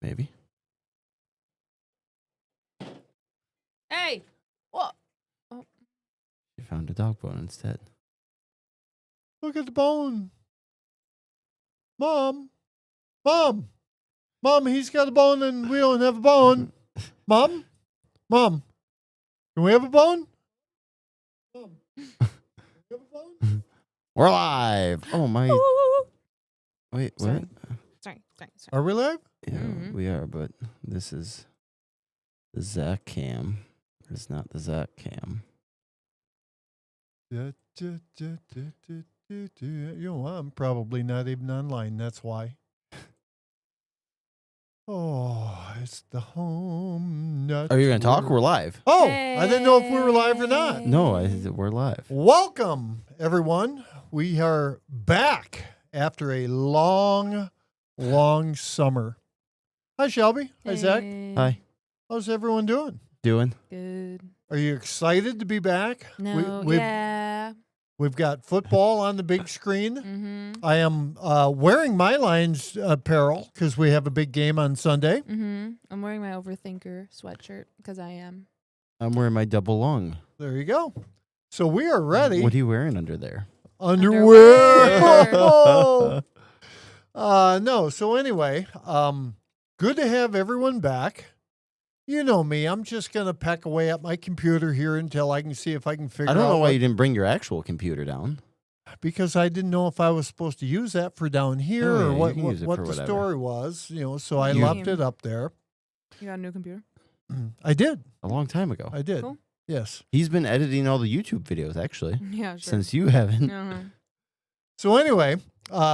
Maybe. Hey! What? Oh. You found a dog bone instead. Look at the bone. Mom. Mom. Mom, he's got a bone and we don't have a bone. Mom? Mom. Can we have a bone? Mom. Can we have a bone? We're live. Oh, my. Ooh. Wait, Sorry. what? Sorry. Are we live? Yeah, Mhm. we are, but this is the Zach cam. It's not the Zach cam. You know, I'm probably not even online. That's why. Oh, it's the home nut. Are you going to talk? We're live. Oh, I didn't know if we were live or not. No, we're live. Welcome, everyone. We are back after a long, long summer. Hi, Shelby. Hi, Zach. Hi. How's everyone doing? Doing? Good. Are you excited to be back? No. We've got football on the big screen. Mm-hmm. I am wearing my Lions apparel because we have a big game on Sunday. Mm-hmm. I'm wearing my Overthinker sweatshirt because I am. I'm wearing my double lung. There you go. So we are ready. What are you wearing under there? Underwear. No. So anyway, good to have everyone back. You know me. I'm just going to peck away at my computer here until I can see if I can figure out. I don't know why you didn't bring your actual computer down. Because I didn't know if I was supposed to use that for down here Oh, or yeah, what you can use it the for whatever. story was. You know, so I You- left it up there. You got a new computer? I did. A long time ago. I did. Cool. Yes. He's been editing all the YouTube videos, actually, Yeah, sure. since you haven't. Uh-huh. So anyway,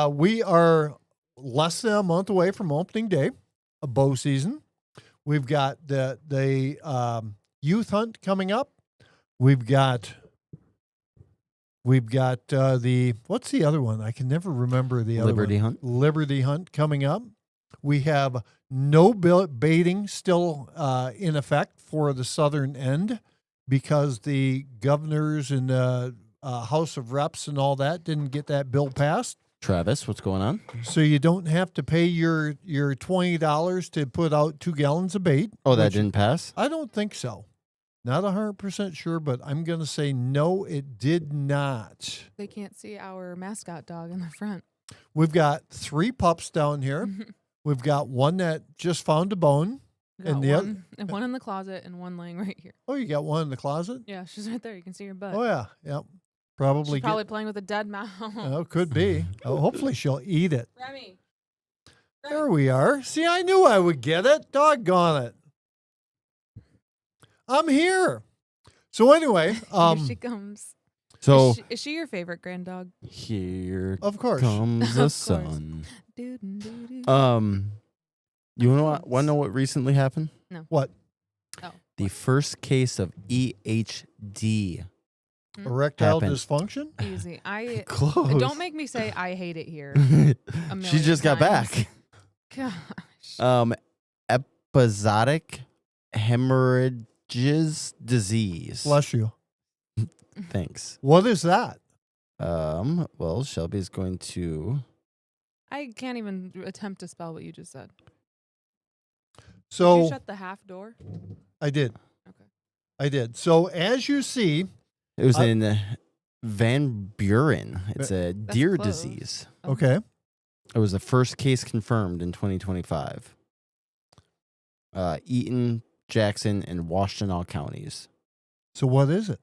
we are less than a month away from opening day of bow season. We've got the youth hunt coming up. We've got the what's the other one? I can never remember the other Liberty one. Hunt. Liberty Hunt coming up. We have no baiting still in effect for the southern end because the governors and the House of Reps and all that didn't get that bill passed. Travis, what's going on? So you don't have to pay your $20 to put out 2 gallons of bait. Oh, that which didn't pass? I don't think so. Not 100% sure, but I'm going to say no, it did not. They can't see our mascot dog in the front. We've got 3 pups down here. We've got one that just found a bone. Got And the one, and one in the closet and one laying right here. Oh, you got one in the closet? Yeah, she's right there. You can see her butt. Oh, yeah. Yep. She's Probably. probably playing with a dead mouse. Oh, could be. Oh, hopefully she'll eat it. Remy. There we are. See, I knew I would get it. Doggone it. I'm here. So anyway, Here she comes. So, Is she your favorite grand dog? here of course. comes Of the course. sun. Doo-doo-doo-doo. You want to know what recently happened? What? Oh. The first case of EHD. Erectile Happened. dysfunction? Easy. Close. Don't make me say I hate it here. She just got times. back. Gosh. Episodic hemorrhages disease. Bless you. Thanks. What is that? Well, Shelby's going to. I can't even attempt to spell what you just said. Did So you shut the half door? I did. Okay. I did. So as you see, It was in Van Buren. It's a deer close. disease. okay, It was the first case confirmed in 2025. Eaton, Jackson, and Washtenaw counties. so what is it?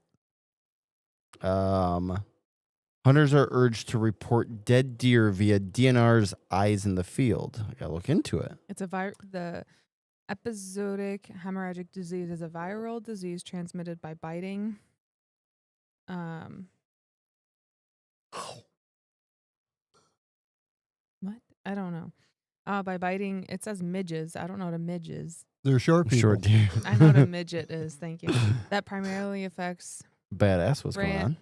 Hunters are urged to report dead deer via DNR's Eyes in the Field. I gotta look into it. It's the episodic hemorrhagic disease is a viral disease transmitted by biting. What? I don't know. By biting, it says midges. I don't know what a midge is. They're short people. Short deer. I know what a midget is. Thank you. That primarily affects Badass. What's going on?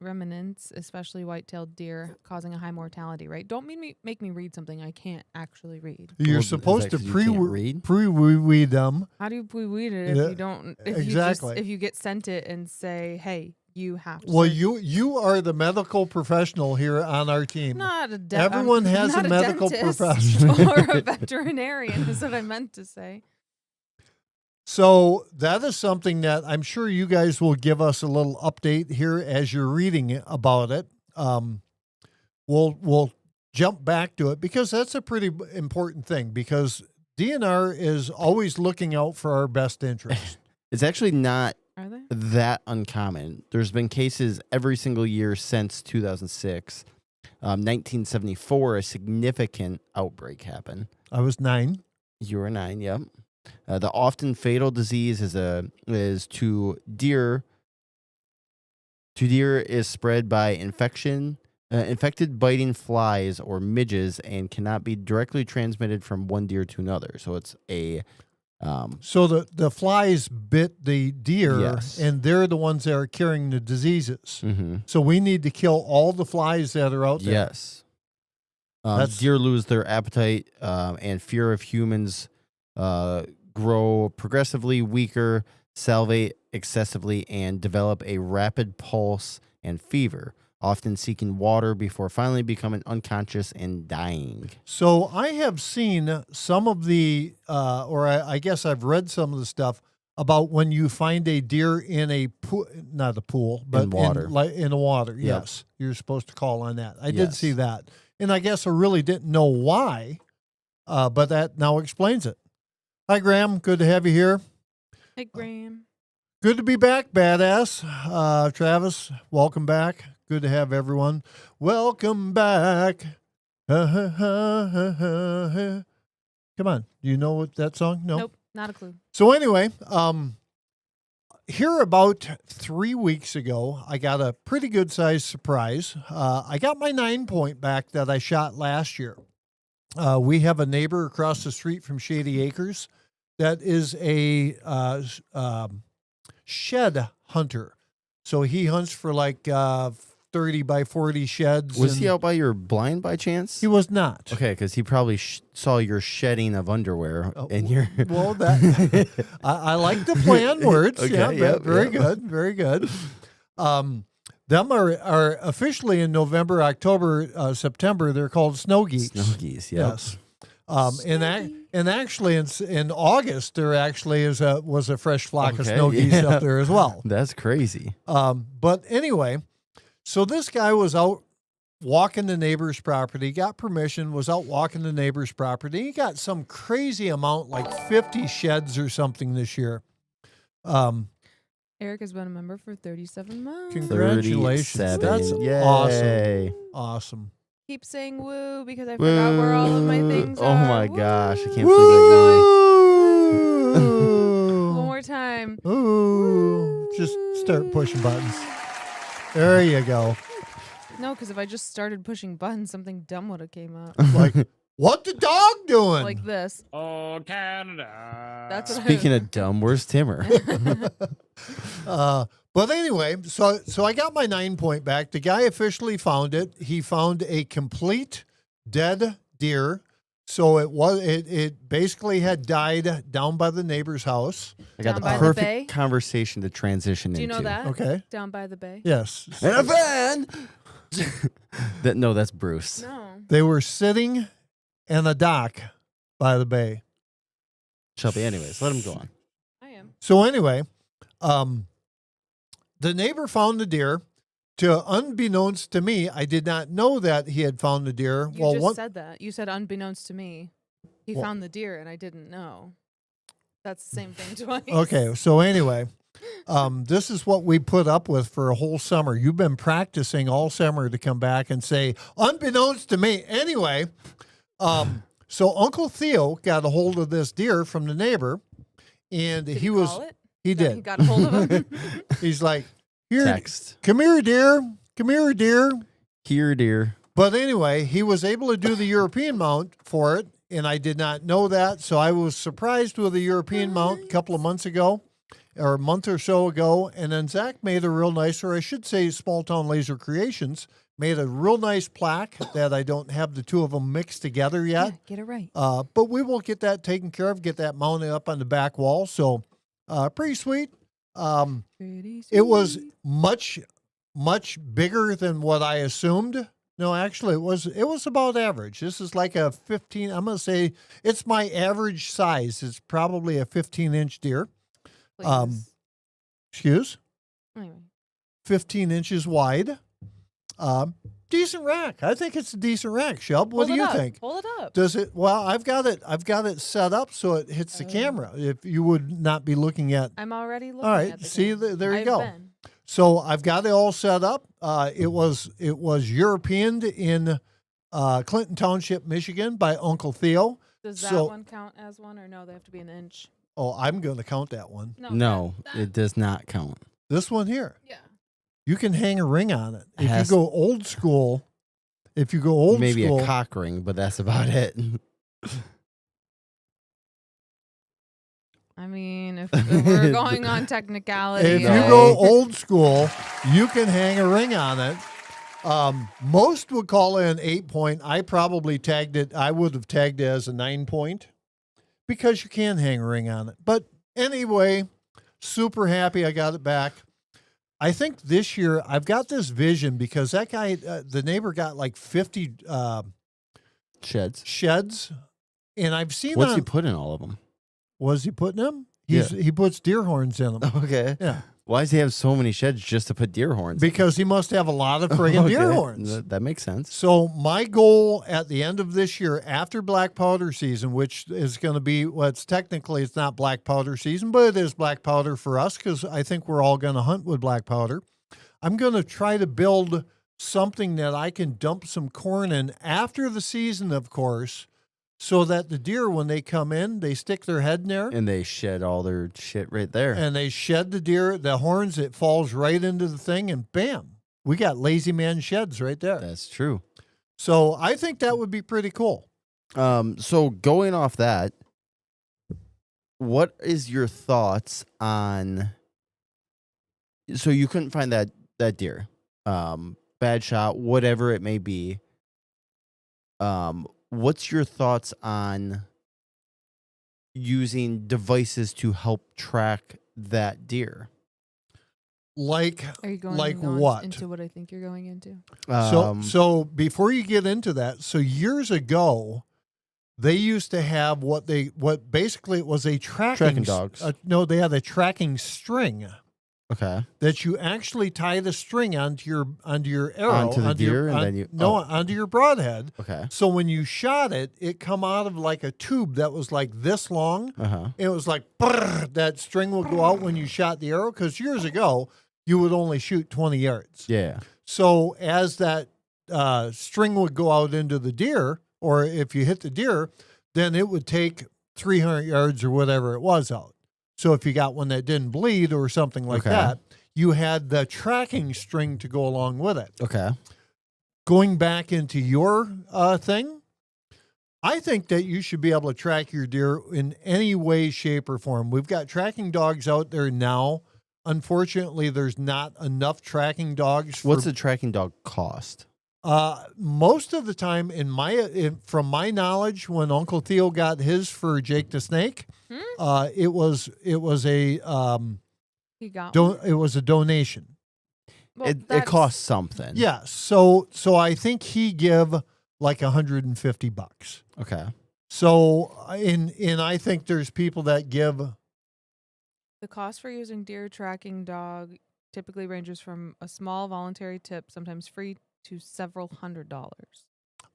ruminants, especially white-tailed deer, causing a high mortality rate. Don't make me read something I can't actually read. You're Well, supposed is to that 'cause you can't read? pre-weed them. How do we read it if Yeah, you don't? exactly. If you get sent it and say, "Hey, you have to. Well, search. you are the medical professional here on our team. Not a Everyone has not a medical dentist professional. or a veterinarian is what I meant to say. So that is something that I'm sure you guys will give us a little update here as you're reading about it. We'll jump back to it because that's a pretty important thing because DNR is always looking out for our best interest. It's actually not Are they? that uncommon. There's been cases every single year since 2006. 1974, a significant outbreak happened. I was 9. You were 9, yep. The often fatal disease is to deer. To deer is spread by infected biting flies or midges and cannot be directly transmitted from one deer to another. So it's a So the flies bit the deer, Yes. and they're the ones that are carrying the diseases. mhm. So we need to kill all the flies that are out there. Yes. That's- Deer lose their appetite and fear of humans, grow progressively weaker, salivate excessively, and develop a rapid pulse and fever, often seeking water before finally becoming unconscious and dying. So I have seen some of the, I guess I've read some of the stuff about when you find a deer in a pool, not a pool, but In water. in the water. Yep. Yes, you're supposed to call on that. I did Yes. see that, and I guess I really didn't know why, but that now explains it. Hi, Graham. Good to have you here. Hey, Graham. Good to be back, badass. Travis, welcome back. Good to have everyone. Welcome back. Come on. Do you know what that song? No. Nope, not a clue. So anyway, here about 3 weeks ago, I got a pretty good sized surprise. I got my 9-point back that I shot last year. We have a neighbor across the street from Shady Acres that is a shed hunter. So he hunts for like 30 by 40 sheds. Was and he out by your blind by chance? He was not. Okay, because he probably saw your shedding of underwear in your. Well, that I like the play on words. Okay, yeah, yep, very yep. good, very good. Them are officially in November, October, September. They're called snow geese. Snow geese, yep. Yes. And actually in August there actually was a fresh flock of Okay, snow geese yeah. up there as well. That's crazy. But anyway, so this guy was out walking the neighbor's property, got permission, was out walking the neighbor's property. He got some crazy amount, like 50 sheds or something this year. Eric has been a member for 37 months. Congratulations. 37. That's Yay. awesome. Keep saying woo because I forgot where all of my things Oh are. my Woo. gosh, I can't believe that. One Woo! more time. Ooh. Just start pushing buttons. There you go. No, because if I just started pushing buttons, something dumb would have came up. Like, what the dog doing? Like this. Oh, Canada. That's what Speaking of dumb, where's Timmer? But anyway, so I got my 9-point back. The guy officially found it. He found a complete dead deer. So it basically had died down by the neighbor's house. I got Down the by the perfect bay? conversation to transition Do you into. know that? Okay. Down by the bay? Yes. In a van. No, that's Bruce. No. They were sitting in a dock by the bay. Shelby, anyways, let him go on. I am. So anyway, the neighbor found the deer. To unbeknownst to me, I did not know that he had found the deer. You just said that. You said unbeknownst to me. He Well- found the deer and I didn't know. That's the same thing twice. Okay, so anyway, this is what we put up with for a whole summer. You've been practicing all summer to come back and say, unbeknownst to me. Anyway, so Uncle Theo got a hold of this deer from the neighbor, and Did he call was it? he That did. He got a hold of him. He's like, here, Text. come here, deer, come here, deer. Here, dear. But anyway, he was able to do the European mount for it, and I did not know that. So I was surprised with the European mount a couple of months ago, or a month or so ago. And then Zach made a real nice, or I should say Small Town Laser Creations, made a real nice plaque that I don't have the two of them mixed together Yeah, yet. get it right. But we will get that taken care of, get that mounted up on the back wall. So pretty sweet. Pretty It was sweet. much bigger than what I assumed. No, actually, it was about average. This is like a 15. I'm gonna say it's my average size. It's probably a 15-inch deer. Please. Excuse, Anyway. 15 inches wide. Decent rack. I think it's a decent rack. Shelb, what do you think? Hold it up. Does it? Well, I've got it set up so it hits the camera. If you would not be looking at. I'm already looking All right. at the See, camera. there you I've go. been. So I've got it all set up. It was Europeaned in Clinton Township, Michigan, by Uncle Theo. Does that So- one count as one, or no? They have to be an inch. Oh, I'm going to count that one. No, that- it does not count. This one here. Yeah. You can hang a ring on it. If Has- you go old school, Maybe a cock ring, but that's about it. I mean, if we're going on technicality, if you No. go old school, you can hang a ring on it. Most would call it an 8-point. I probably tagged it. I would have tagged it as a 9-point because you can hang a ring on it. But anyway, super happy I got it back. I think this year I've got this vision because that guy, the neighbor, got like 50 Sheds. sheds, and I've seen What's on. he put in all of them? Was he putting them? Yeah. He puts deer horns in them. Okay. Yeah, Why does he have so many sheds just to put deer horns? because he must have a lot of friggin' deer Okay. horns. That makes sense. So my goal at the end of this year, after black powder season, which is going to be, well, it's not black powder season, but it is black powder for us because I think we're all going to hunt with black powder. I'm going to try to build something that I can dump some corn in after the season, of course, so that the deer, when they come in, they stick their head in there. And they shed all their shit right there. And they shed the horns, it falls right into the thing, and bam, we got lazy man sheds right there. That's true. So I think that would be pretty cool. So going off that, what is your thoughts on? So you couldn't find that deer, bad shot, whatever it may be. What's your thoughts on using devices to help track that deer? Like, Are you going like on what? into what I think you're going into? So before you get into that, so years ago, they used to have what basically it was a Tracking dogs. No, they had a tracking string Okay. that you actually tie the string onto your arrow, Onto the deer, your, and on- then you- no oh. onto your broadhead. Okay. So when you shot it, it come out of like a tube that was like this long. Uh-huh. It was like brrr, that string would go out when you shot the arrow because years ago you would only shoot 20 yards. Yeah. So as that string would go out into the deer, or if you hit the deer, then it would take 300 yards or whatever it was out. So if you got one that didn't bleed or something like Okay. that, you had the tracking string to go along with it. Okay. Going back into your thing, I think that you should be able to track your deer in any way, shape, or form. We've got tracking dogs out there now. Unfortunately, there's not enough tracking dogs. What's a tracking dog cost? Most of the time, from my knowledge, when Uncle Theo got his for Jake the Snake, it was a He got one. it was a donation. Well, It that's- costs something. Yeah, so I think he give like $150. Okay. So and I think there's people that give. The cost for using deer tracking dog typically ranges from a small voluntary tip, sometimes free, to several $100s.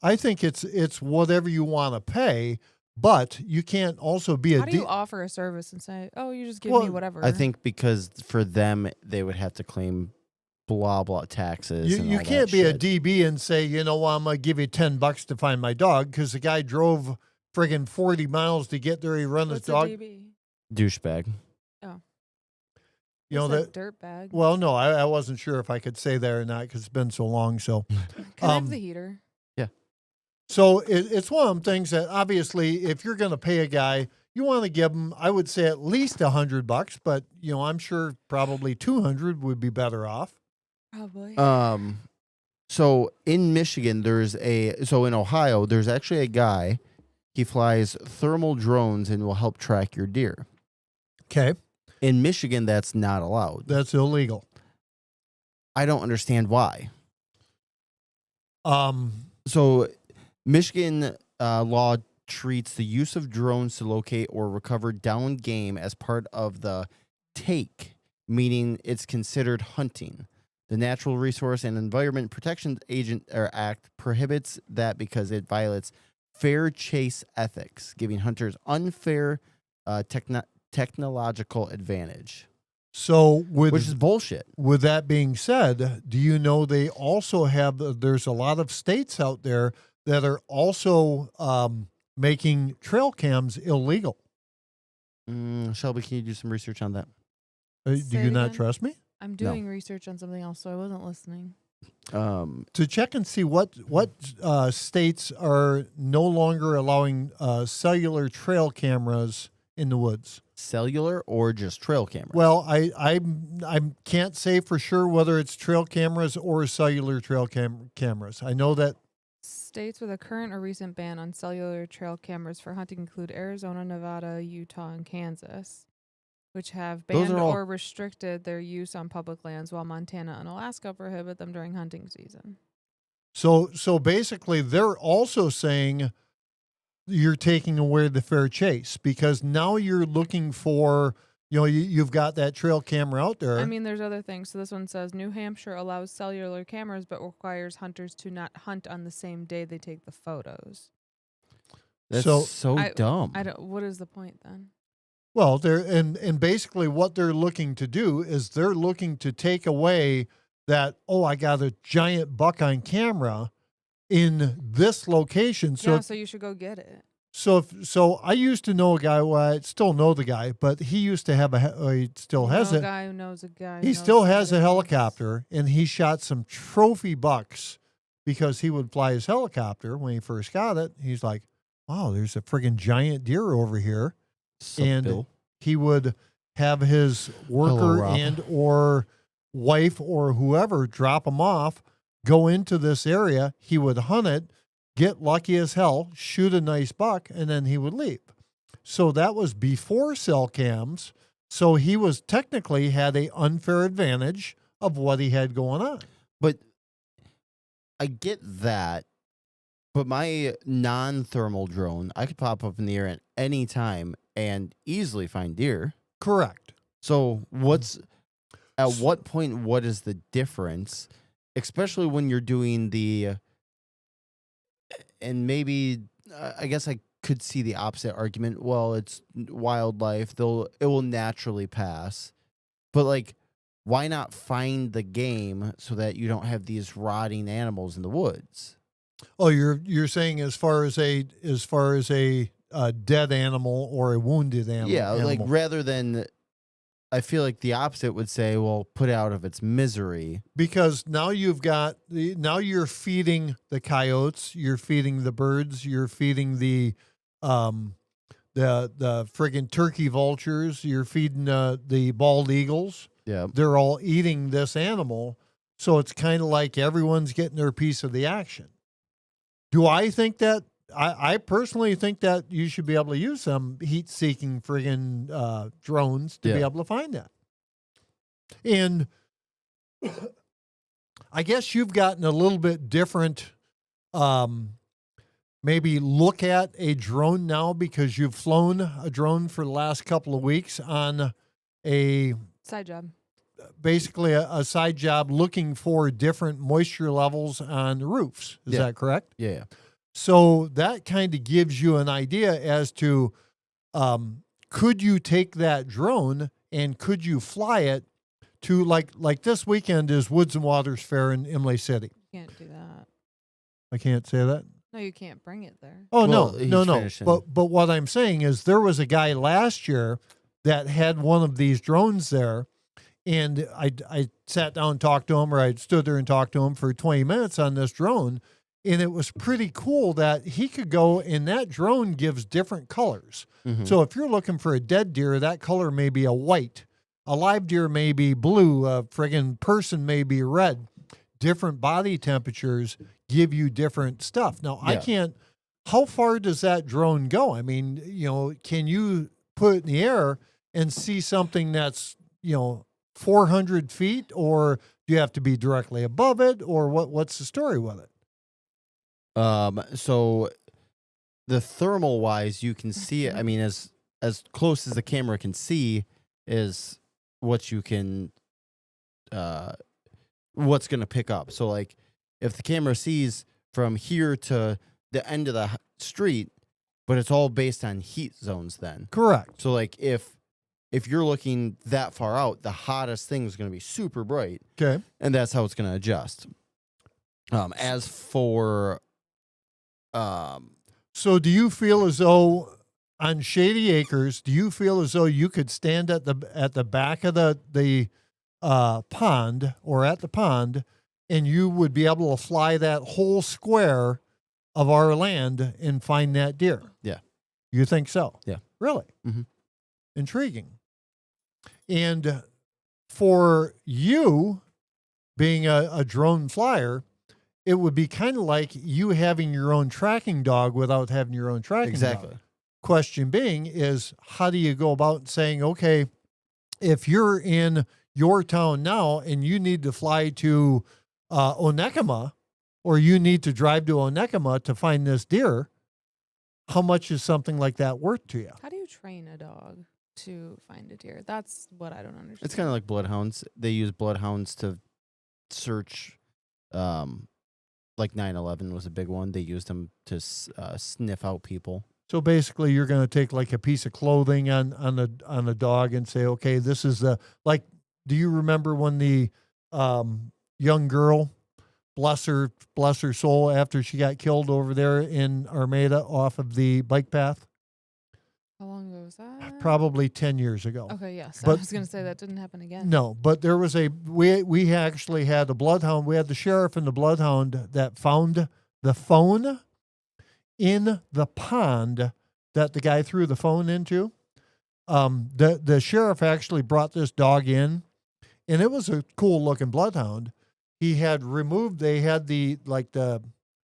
I think it's whatever you want to pay, but you can't also be How do you offer a service and say, "Oh, you just give me Well, whatever"? I think because for them, they would have to claim blah, blah taxes. You, and you all can't that be a shit. DB and say, you know, I'm going to give you $10 to find my dog because the guy drove friggin' 40 miles to get there. He run his What's a dog. DB? douchebag. You know What's that. dirt bag. Well, no, I wasn't sure if I could say that or not because it's been so long. So, Can I have um, the heater? so it's one of them things that obviously, if you're going to pay a guy, you want to give him, I would say, at least $100. But I'm sure probably 200 would be better off. Probably. So in Michigan, in Ohio, there's actually a guy. He flies thermal drones and will help track your deer. Okay. In Michigan, that's not allowed. That's illegal. I don't understand why. Um, So, Michigan law treats the use of drones to locate or recover downed game as part of the take, meaning it's considered hunting. The Natural Resource and Environment Protection Act prohibits that because it violates fair chase ethics, giving hunters unfair technological advantage. so Which is bullshit. with that being said, do you know they also have, there's a lot of states out there that are also making trail cams illegal. Shelby, can you do some research on that? Do Say you it not again? trust me? I'm doing research on something else, so I wasn't listening. To check and see what states are no longer allowing cellular trail cameras in the woods. Cellular or just trail cameras? Well, I can't say for sure whether it's trail cameras or cellular trail cameras. I know that States with a current or recent ban on cellular trail cameras for hunting include Arizona, Nevada, Utah, and Kansas, which have Those banned are all- or restricted their use on public lands, while Montana and Alaska prohibit them during hunting season. so basically they're also saying you're taking away the fair chase because now you're looking for, you've got that trail camera out there. I mean, there's other things. So this one says New Hampshire allows cellular cameras, but requires hunters to not hunt on the same day they take the photos. That's so- so I- dumb. I don't. What is the point then? Well, and basically what they're looking to do is they're looking to take away that, I got a giant buck on camera in this location. So So you should go get it. so I used to know a guy, well, I still know the guy, but he used to have he still has a it. guy who knows a guy. He still has a helicopter, and he shot some trophy bucks because he would fly his helicopter when he first got it. He's like, wow, there's a friggin' giant deer over here. Sup, and Bill? he would have his Hello, worker Rob. and or wife or whoever drop him off, go into this area. He would hunt it, get lucky as hell, shoot a nice buck, and then he would leave. So that was before cell cams. So he was technically had a unfair advantage of what he had going on. But I get that. But my non-thermal drone, I could pop up in the air at any time and easily find deer. Correct. So at what point, what is the difference? Especially when you're doing and maybe, I guess I could see the opposite argument. Well, it's wildlife. It will naturally pass. But like, why not find the game so that you don't have these rotting animals in the woods? Oh, you're saying as far as a dead animal or a wounded animal. Yeah, like animal. rather than, I feel like the opposite would say, well, put it out of its misery. Because now you're feeding the coyotes, you're feeding the birds, you're feeding the friggin' turkey vultures, you're feeding the bald eagles. Yeah. They're all eating this animal, so it's kind of like everyone's getting their piece of the action. Do I think that? I personally think that you should be able to use some heat-seeking friggin' drones to be Yeah. able to find that. And I guess you've gotten a little bit different, maybe look at a drone now because you've flown a drone for the last couple of weeks on Side job. basically a side job looking for different moisture levels on the roofs. Is Yeah. that correct? Yeah. So that kind of gives you an idea as to could you take that drone and could you fly it to like this weekend is Woods and Waters Fair in Imlay City. You can't do that. I can't say that. No, you can't bring it there. Oh Well, no, he's no. finishing. But what I'm saying is there was a guy last year that had one of these drones there, and I sat down and talked to him, or I stood there and talked to him for 20 minutes on this drone, and it was pretty cool that he could go, and that drone gives different colors. Mhm. So if you're looking for a dead deer, that color may be a white. A live deer may be blue. A friggin' person may be red. Different body temperatures give you different stuff. Now, I Yeah. can't. How far does that drone go? I mean, can you put it in the air and see something that's 400 feet, or do you have to be directly above it, or what's the story with it? So the thermal wise, you can see it. I mean, as close as the camera can see is what you can, what's going to pick up. So like if the camera sees from here to the end of the street, but it's all based on heat zones then. Correct. So like if you're looking that far out, the hottest thing is going to be super bright. Okay. And that's how it's going to adjust. As for, so do you feel as though on Shady Acres, do you feel as though you could stand at the back of the pond, or at the pond, and you would be able to fly that whole square of our land and find that deer? Yeah. You think so? Yeah. Really? Mm-hmm. Intriguing. And for you being a drone flyer, it would be kind of like you having your own tracking dog without having your own tracking exactly. dog. Question being is, how do you go about saying, okay, if you're in your town now and you need to fly to Onekama, or you need to drive to Onekama to find this deer, how much is something like that worth to you? How do you train a dog to find a deer? That's what I don't understand. It's kind of like bloodhounds. They use bloodhounds to search, like 9/11 was a big one. They used them to sniff out people. So basically, you're going to take like a piece of clothing on a dog and say, okay, this is like. Do you remember when the young girl, bless her soul, after she got killed over there in Armada off of the bike path? How long ago was that? Probably 10 years ago. Okay, yes. I But- was going to say that didn't happen again. No, but there was we actually had a bloodhound. We had the sheriff and the bloodhound that found the phone in the pond that the guy threw the phone into. The sheriff actually brought this dog in, and it was a cool looking bloodhound. He had removed, they had the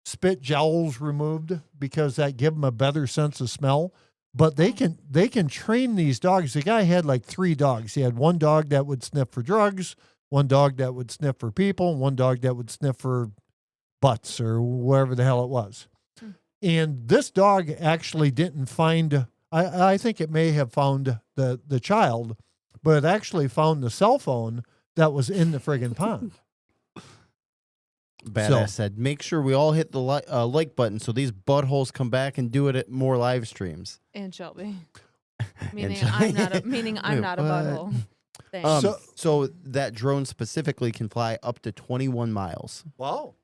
spit jowls removed because that give them a better sense of smell. But they can train these dogs. The guy had like 3 dogs. He had one dog that would sniff for drugs, one dog that would sniff for people, and one dog that would sniff for butts or wherever the hell it was. And this dog actually didn't find, I think it may have found the child, but it actually found the cell phone that was in the friggin' pond. Badass said, make sure we all hit the like button so these buttholes come back and do it at more live streams. And Shelby. Meaning Shelby. I'm not a what? butthole. Thanks. So that drone specifically can fly up to 21 miles. Wow.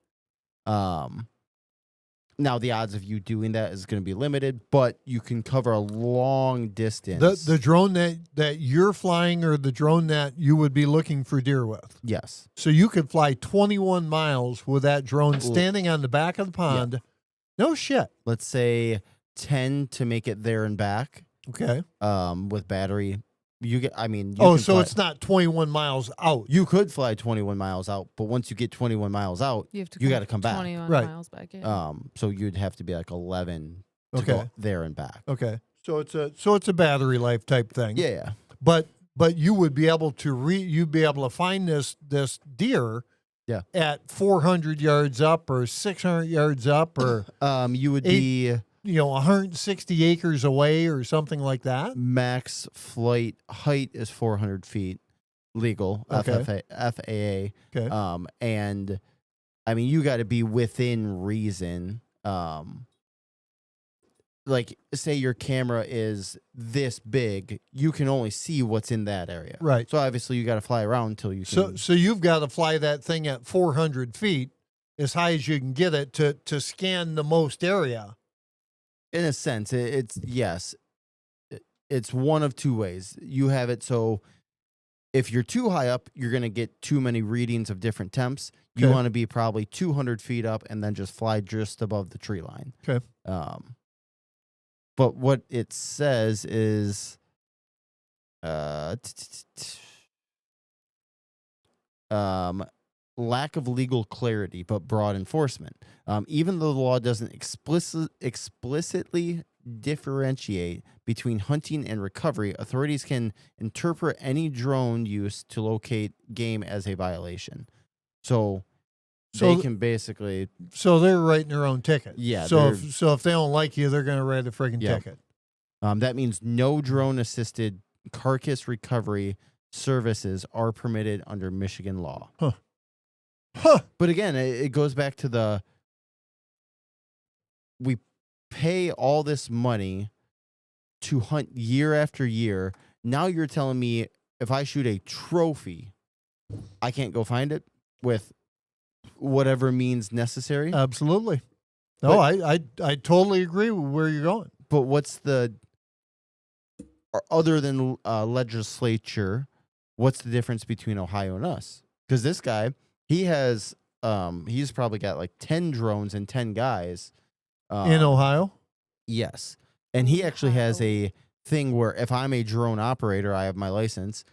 Now the odds of you doing that is going to be limited, but you can cover a long distance. The drone that you're flying, or the drone that you would be looking for deer with? Yes. So you could fly 21 miles with that drone standing on the back of the pond. Yeah. No shit. Let's say 10 to make it there and back. Okay. With battery. You can so fly. it's not 21 miles out. You could fly 21 miles out, but once you get 21 miles out, you got to come back. 21 Right. miles back. Yeah. So you'd have to be like 11 to Okay. go there and back. Okay. So it's a battery life type thing. Yeah. But you would be able to you'd be able to find this deer at 400 yards up or 600 yards up or you would be 160 acres away or something like that. max flight height is 400 feet legal. Okay. FAA. Okay. And I mean, you got to be within reason. Like say your camera is this big, you can only see what's in that area. Right. So obviously you got to fly around until you can. So you've got to fly that thing at 400 feet as high as you can get it to scan the most area. In a sense, it's one of two ways. You have it so if you're too high up, you're going to get too many readings of different temps. You Okay. want to be probably 200 feet up and then just fly just above the tree line. Okay. But what it says is lack of legal clarity, but broad enforcement. Even though the law doesn't explicitly differentiate between hunting and recovery, authorities can interpret any drone use to locate game as a violation. So they can basically. So they're writing their own ticket. Yeah. So if they don't like you, they're going to write a friggin' ticket. That means no drone-assisted carcass recovery services are permitted under Michigan law. But again, it goes back to we pay all this money to hunt year after year. Now you're telling me if I shoot a trophy, I can't go find it with whatever means necessary? Absolutely. No, I totally agree with where you're going. But what's other than legislature, what's the difference between Ohio and us? Because this guy, he's probably got like 10 drones and 10 guys. In Ohio? Yes. And he actually has a thing where if I'm a drone operator, I have my license,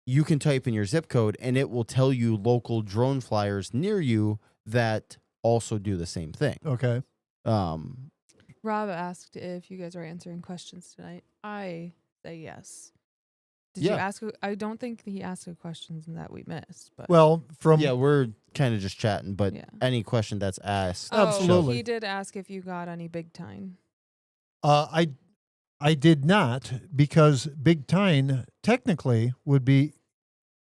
you can type in your zip code and it will tell you local drone flyers near you that also do the same thing. Okay. Rob asked if you guys are answering questions tonight. I say yes. Did you ask? I don't think he asked a question that we missed. But well, we're kind of just chatting, but any question that's asked. Absolutely. He did ask if you got any big time. I did not, because big time technically would be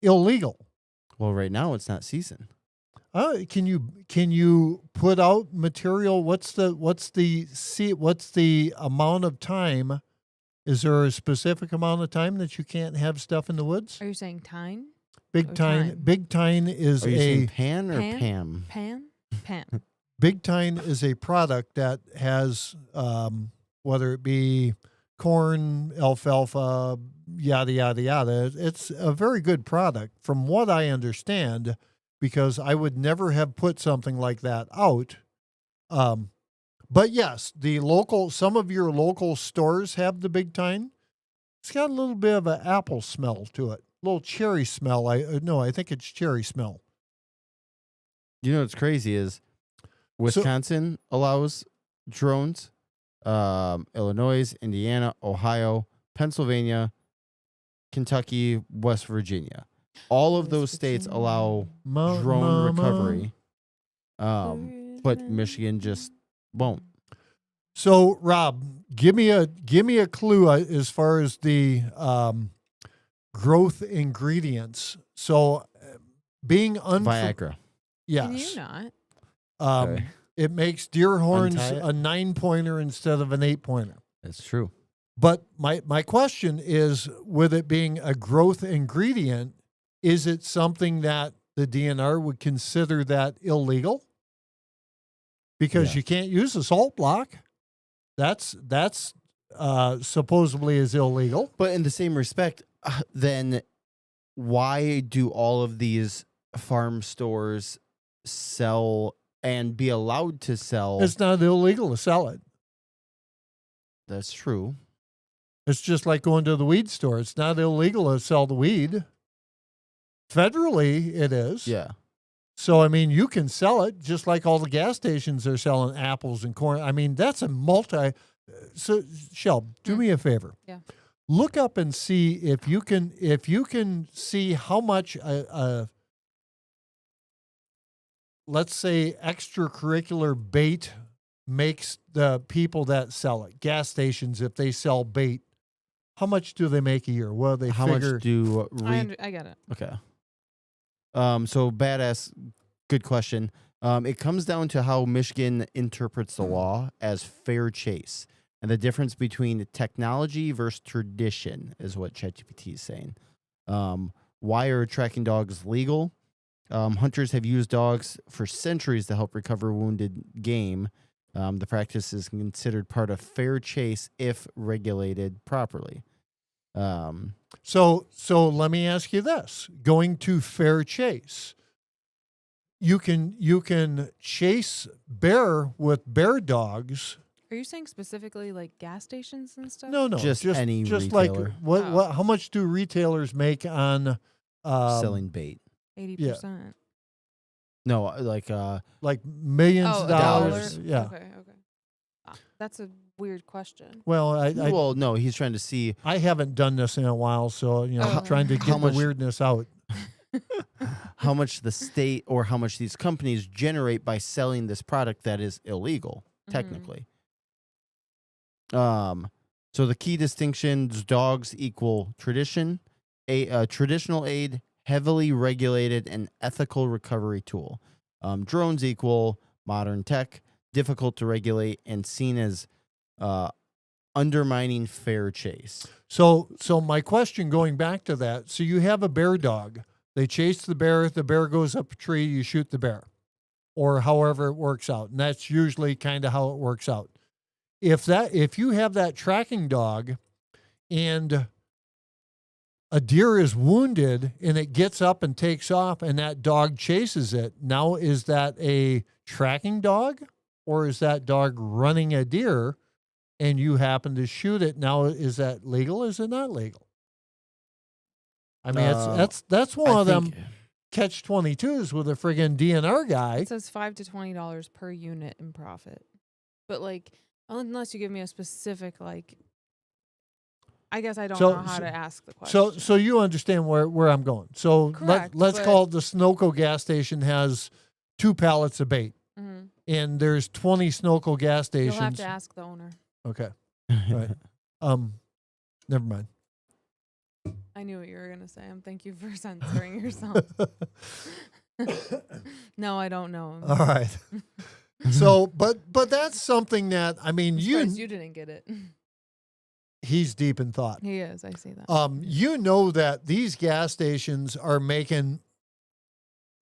illegal. Well, right now it's not season. Can you put out material? What's the amount of time? Is there a specific amount of time that you can't have stuff in the woods? Are you saying time? Big time. Big time is Are you saying pan or Pam? Pan. Big time is a product that has whether it be corn, alfalfa, yada yada yada. It's a very good product, from what I understand, because I would never have put something like that out. But yes, some of your local stores have the big time. It's got a little bit of an apple smell to it, a little cherry smell. I think it's cherry smell. You know what's crazy is Wisconsin allows drones. Illinois, Indiana, Ohio, Pennsylvania, Kentucky, West Virginia. All of those states allow drone recovery. But Michigan just won't. So, Rob, give me a clue as far as the growth ingredients. So, being Viagra. Yes. Can you not? Okay. It makes deer horns a 9-pointer instead of an 8-pointer. That's true. But my question is, with it being a growth ingredient, is it something that the DNR would consider that illegal? Because you can't use a salt block. That's supposedly is illegal. But in the same respect, then why do all of these farm stores sell and be allowed to sell? It's not illegal to sell it. That's true. It's just like going to the weed store. It's not illegal to sell the weed. Federally, it is. Yeah. So, I mean, you can sell it just like all the gas stations are selling apples and corn. I mean, that's a So, Shel, do me a favor. Yeah. Look up and see if you can see how much let's say extracurricular bait makes the people that sell it. Gas stations, if they sell bait, how much do they make a year? Well, How much do I get it. Okay. So badass, good question. It comes down to how Michigan interprets the law as fair chase, and the difference between technology versus tradition is what ChatGPT is saying. Why are tracking dogs legal? Hunters have used dogs for centuries to help recover wounded game. The practice is considered part of fair chase if regulated properly. So let me ask you this: going to fair chase, you can chase bear with bear dogs. Are you saying specifically like gas stations and stuff? No, Just any just retailer. like what? How much do retailers make on Selling bait. 80%. No, like millions of dollars? $1. Yeah. Okay. That's a weird question. Well, Well, no, he's trying to see I haven't done this in a while, so trying to how get the much- weirdness out. how much the state or how much these companies generate by selling this product that is illegal, technically. So the key distinctions: dogs equal tradition, a traditional aid, heavily regulated and ethical recovery tool. Drones equal modern tech, difficult to regulate, and seen as undermining fair chase. So my question, going back to that, so you have a bear dog. They chase the bear goes up a tree, you shoot the bear, or however it works out. And that's usually kind of how it works out. If you have that tracking dog and a deer is wounded and it gets up and takes off and that dog chases it, now is that a tracking dog or is that dog running a deer and you happen to shoot it? Now, is that legal? Is it not legal? I mean, that's one of them catch-22s with a friggin' DNR guy. It says $5 to $20 per unit in profit. But like, unless you give me a specific, like, I guess I don't know how to ask the question. So you understand where I'm going. So Correct, let's call it the Sunoco gas station has 2 pallets of bait. And there's 20 Sunoco gas stations. You'll have to ask the owner. Okay. Right. Never mind. I knew what you were going to say. Thank you for censoring yourself. No, I don't know him. All right. So, but that's something that, I mean, you didn't get it. He's deep in thought. He is. I see that. You know that these gas stations are making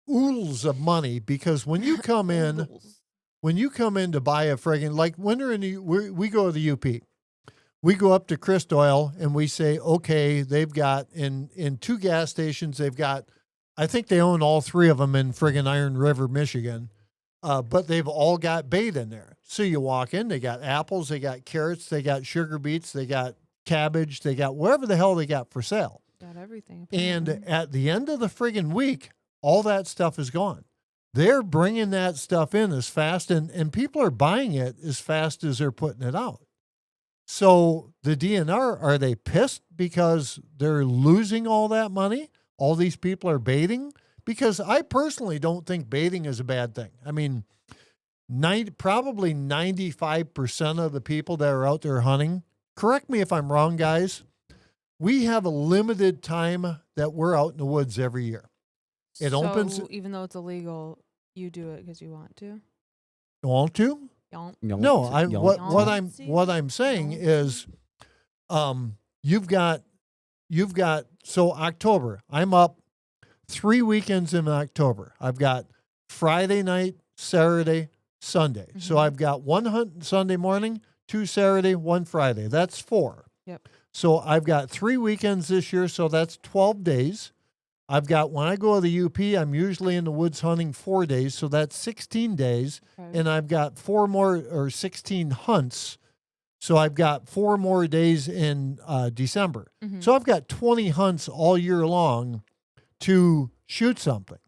oodles of money because when you come in to buy a friggin', like when we go to the UP, we go up to Christ Oil and we say, okay, they've got in 2 gas stations, they've got, I think they own all 3 of them in friggin' Iron River, Michigan. But they've all got bait in there. So you walk in, they got apples, they got carrots, they got sugar beets, they got cabbage, they got whatever the hell they got for sale. Got everything. Apparently. And at the end of the friggin' week, all that stuff is gone. They're bringing that stuff in as fast, and people are buying it as fast as they're putting it out. So the DNR, are they pissed because they're losing all that money? All these people are baiting? Because I personally don't think baiting is a bad thing. I mean, probably 95% of the people that are out there hunting, correct me if I'm wrong, guys, we have a limited time that we're out in the woods every year. It opens. Even though it's illegal, you do it because you want to? Want to? No, what I'm saying is you've got so October, I'm up 3 weekends in October. I've got Friday night, Saturday, Sunday. So I've got 1 hunt Sunday morning, 2 Saturday, 1 Friday. That's 4. Yep. So I've got 3 weekends this year, so that's 12 days. I've got, when I go to the UP, I'm usually in the woods hunting 4 days, so that's 16 days. Okay. And I've got 16 hunts. So I've got 4 more days in December. So I've got 20 hunts all year long to shoot something.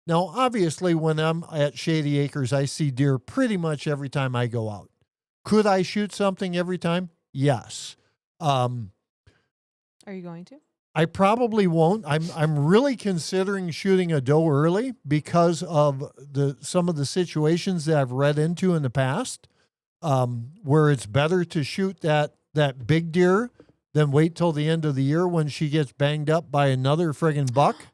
Now, obviously, when I'm at Shady Acres, I see deer pretty much every time I go out. Could I shoot something every time? Yes. Are you going to? I probably won't. I'm really considering shooting a doe early because of some of the situations that I've read into in the past, where it's better to shoot that big deer than wait till the end of the year when she gets banged up by another friggin' buck,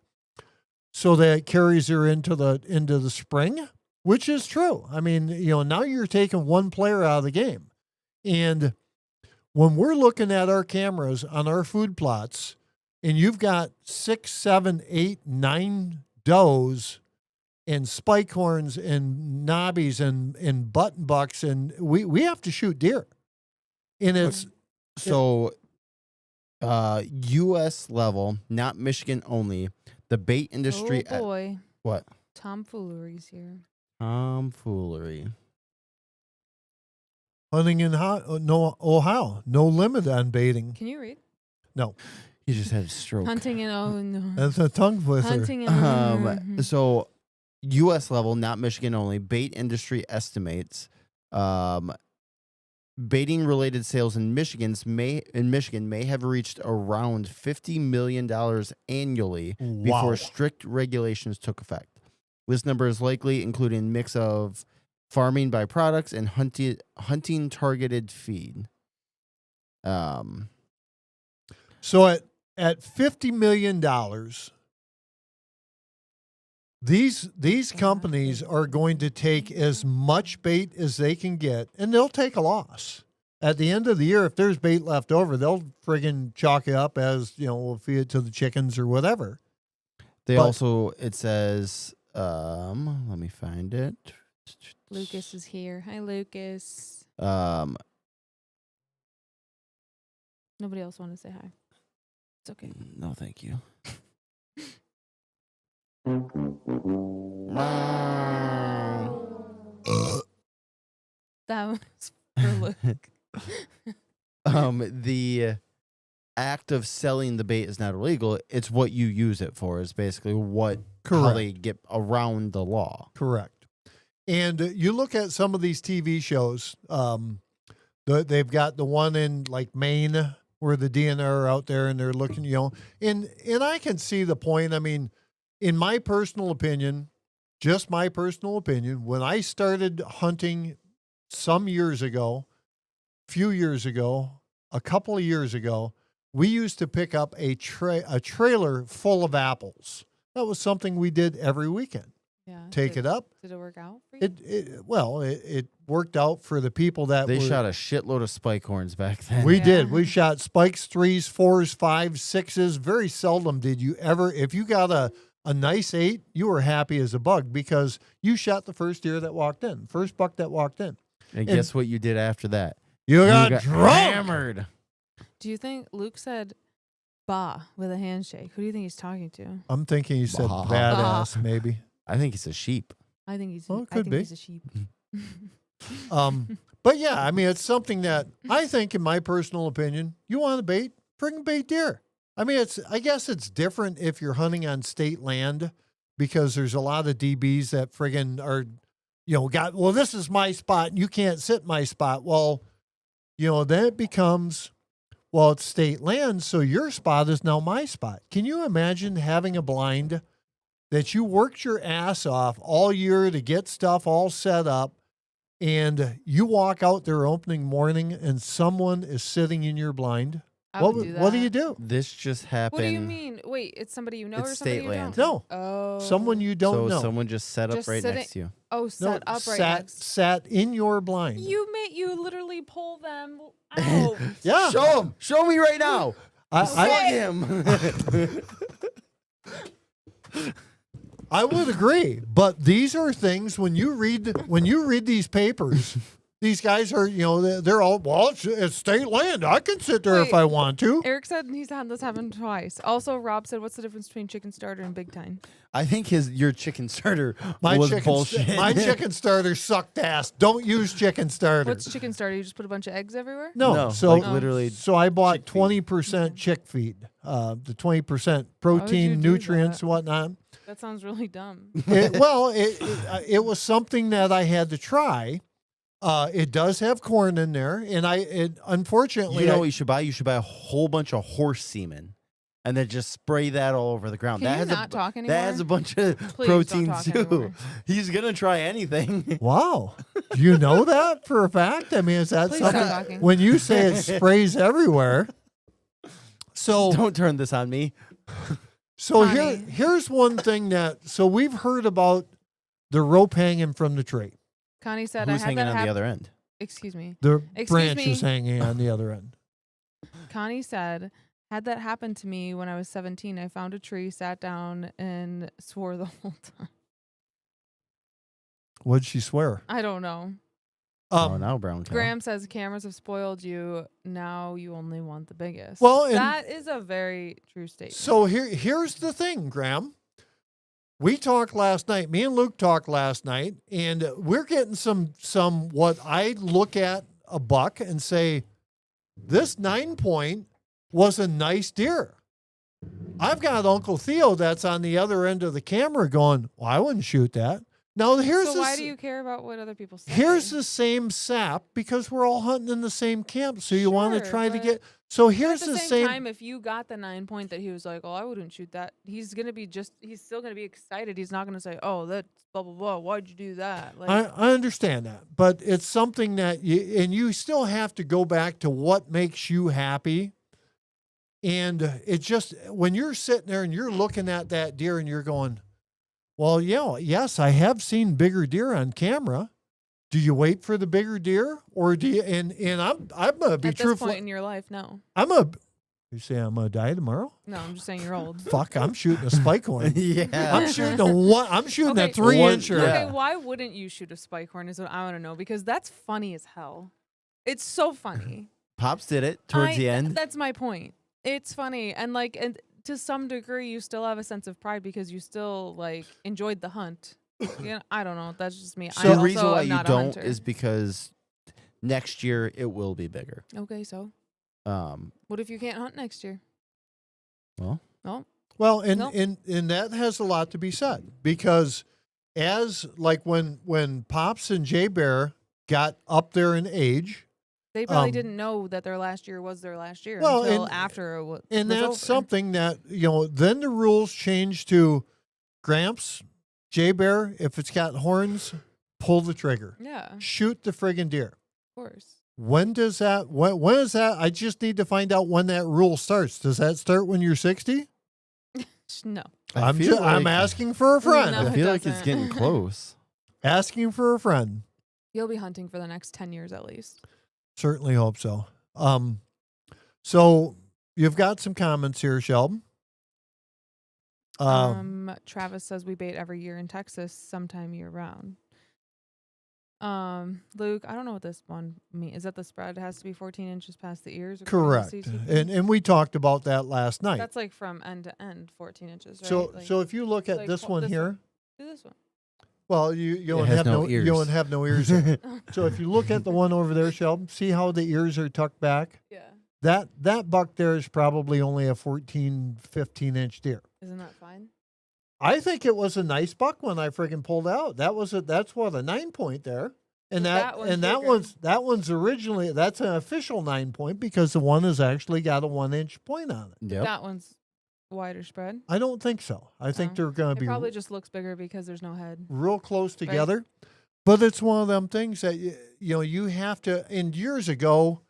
so that it carries her into the spring, which is true. I mean, now you're taking one player out of the game, and when we're looking at our cameras on our food plots, and you've got 6, 7, 8, 9 does and spike horns and knobbies and button bucks, and we have to shoot deer. And it's U.S. level, not Michigan only. The bait industry. Oh boy! What? Tomfoolery's here. Tomfoolery. Hunting in Ohio, no limit on baiting. Can you read? No. He just had a stroke. Hunting in no. That's a tongue twister. Hunting in So, U.S. level, not Michigan only. Bait industry estimates baiting related sales in Michigan may have reached around $50 million annually before Wow. strict regulations took effect. This number is likely including a mix of farming byproducts and hunting targeted feed. So at $50 million, these companies are going to take as much bait as they can get, and they'll take a loss. At the end of the year, if there's bait left over, they'll friggin' chalk it up as, we'll feed it to the chickens or whatever. It says, let me find it. Lucas is here. Hi, Lucas. Nobody else want to say hi. It's okay. No, thank you. That was for Luke. The act of selling the bait is not illegal. It's what you use it for is basically how they get around the law. Correct. And you look at some of these TV shows, they've got the one in like Maine where the DNR are out there and they're looking, and I can see the point. I mean, in my personal opinion, just my personal opinion, when I started hunting a couple of years ago, we used to pick up a trailer full of apples. That was something we did every weekend. Yeah. Take it up. Did it work out for you? It worked out for the people that They shot a shitload of spike horns back then. We did. We shot spikes, 3s, 4s, 5s, 6s. Very seldom did you ever, if you got a nice 8, you were happy as a bug because you shot the first deer that walked in, first buck that walked in. And guess what you did after that? You got drunk. Hammered. Do you think Luke said "bah" with a handshake? Who do you think he's talking to? I'm thinking he said Bah. badass, maybe. I think it's a sheep. I think he's. Well, it I could think be. he's a sheep. But yeah, I mean, it's something that I think, in my personal opinion, you want to bait, friggin' bait deer. I mean, I guess it's different if you're hunting on state land because there's a lot of DBs that friggin' are, this is my spot and you can't sit my spot. Well, then it becomes, it's state land, so your spot is now my spot. Can you imagine having a blind that you worked your ass off all year to get stuff all set up, and you walk out there opening morning and someone is sitting in your blind? I would do that. What do you do? This just happened. What do you mean? Wait, it's somebody you know It's or somebody state you land. don't? No. Oh. Someone you don't know. Someone just set up Just right sitting- next to you. Oh, set up right next. Sat in your blind. You literally pull them out. Yeah. Show me right now. I him. I would agree, but these are things when you read these papers, these guys are, they're all, it's state land. I can sit there if Wait. I want to. Eric said he's had this happen twice. Also, Rob said, "What's the difference between chicken starter and big time?" I think your chicken starter was bullshit. My chicken starter sucked ass. Don't use chicken starter. What's chicken starter? You just put a bunch of eggs everywhere? No, so literally. So I bought chick feed. 20% chick feed, the 20% you protein, do nutrients, that? and whatnot. That sounds really dumb. It was something that I had to try. It does have corn in there, and unfortunately, You know what you should buy? You should buy a whole bunch of horse semen, and then just spray that all over the ground. Can that you has not talk anymore? That has a bunch of Please protein don't talk too. anymore. He's gonna try anything. Wow. Do you know that for a fact? I mean, is that Please stop something? talking. When you say it sprays everywhere. So Don't turn this on me. Connie. here's one thing so we've heard about the rope hanging from the tree. Connie said, Who's "I had hanging that on happen." the other end? Excuse me. The Excuse branch me. is hanging on the other end. Connie said, "Had that happened to me when I was 17, I found a tree, sat down, and swore the whole time." What'd she swear? I don't know. Now brown cow. Graham says cameras have spoiled you. Now you only want the biggest. Well, and- that is a very true statement. So here's the thing, Graham. We talked last night. Me and Luke talked last night, and we're getting some what I look at a buck and say, this 9-point was a nice deer. I've got Uncle Theo that's on the other end of the camera going, well, I wouldn't shoot that. Now here's So the why do you care about what other people say? here's the same sap because we're all hunting in the same camp. So you want to Sure, try to but- get. So But here's at the the same same. time, if you got the 9 point that he was like, oh, I wouldn't shoot that, he's still gonna be excited. He's not gonna say, oh, that's blah blah blah. Why'd you do that? Like, I understand that, but it's something that you still have to go back to what makes you happy. And it's just when you're sitting there and you're looking at that deer and you're going, well, yes, I have seen bigger deer on camera. Do you wait for the bigger deer or do you? And I'm gonna be at this truthful. point in your life, no. You say I'm gonna die tomorrow? No, I'm just saying you're old. Fuck, I'm shooting a spike horn. Yeah. I'm shooting a one. I'm shooting a Okay. 3-incher. Yeah. Okay, why wouldn't you shoot a spike horn? Is what I want to know because that's funny as hell. It's so funny. Pops did it towards the end. That's my point. It's funny and to some degree you still have a sense of pride because you still like enjoyed the hunt. I don't know. That's just me. So I the reason also why am you not a don't hunter. is because next year it will be bigger. Okay, so Um, what if you can't hunt next year? well, No. Well, and, Nope. and that has a lot to be said because as like when Pops and Jay Bear got up there in age, They probably Um, didn't know that their last year was their last year Well, until and- after it was and was that's over. something that, then the rules change to Gramps, Jay Bear, if it's got horns, pull the trigger. Yeah, of Shoot the friggin' deer. course. When does that, when is that? I just need to find out when that rule starts. Does that start when you're 60? No. I I'm feel I'm like- asking for a friend. No. I it feel like it's doesn't. getting close. Asking for a friend. You'll be hunting for the next 10 years at least. Certainly hope so. So you've got some comments here, Sheldon. Travis says we bait every year in Texas, sometime year round. Luke, I don't know what this one means. Is that the spread has to be 14 inches past the ears? according to Correct. CTP? And we talked about that last night. That's like from end to end, 14 inches, right? So Like, so if you look at like this hold one this here, one. Do this one. well, you don't has have no you ears. don't have no ears. there. So if you look at the one over there, Sheldon, see how the ears are tucked back? Yeah. That buck there is probably only a 14, 15-inch deer. Isn't that fine? I think it was a nice buck when I friggin' pulled out. That's what a 9-point there. And But that one's bigger. that one's originally that's an official 9-point because the one has actually got a 1-inch point on it. Yep. That one's wider spread. I don't think so. I think Oh. they're going It to be probably just looks bigger because there's no head. real close together. But it's one of them things that you have to. And years ago,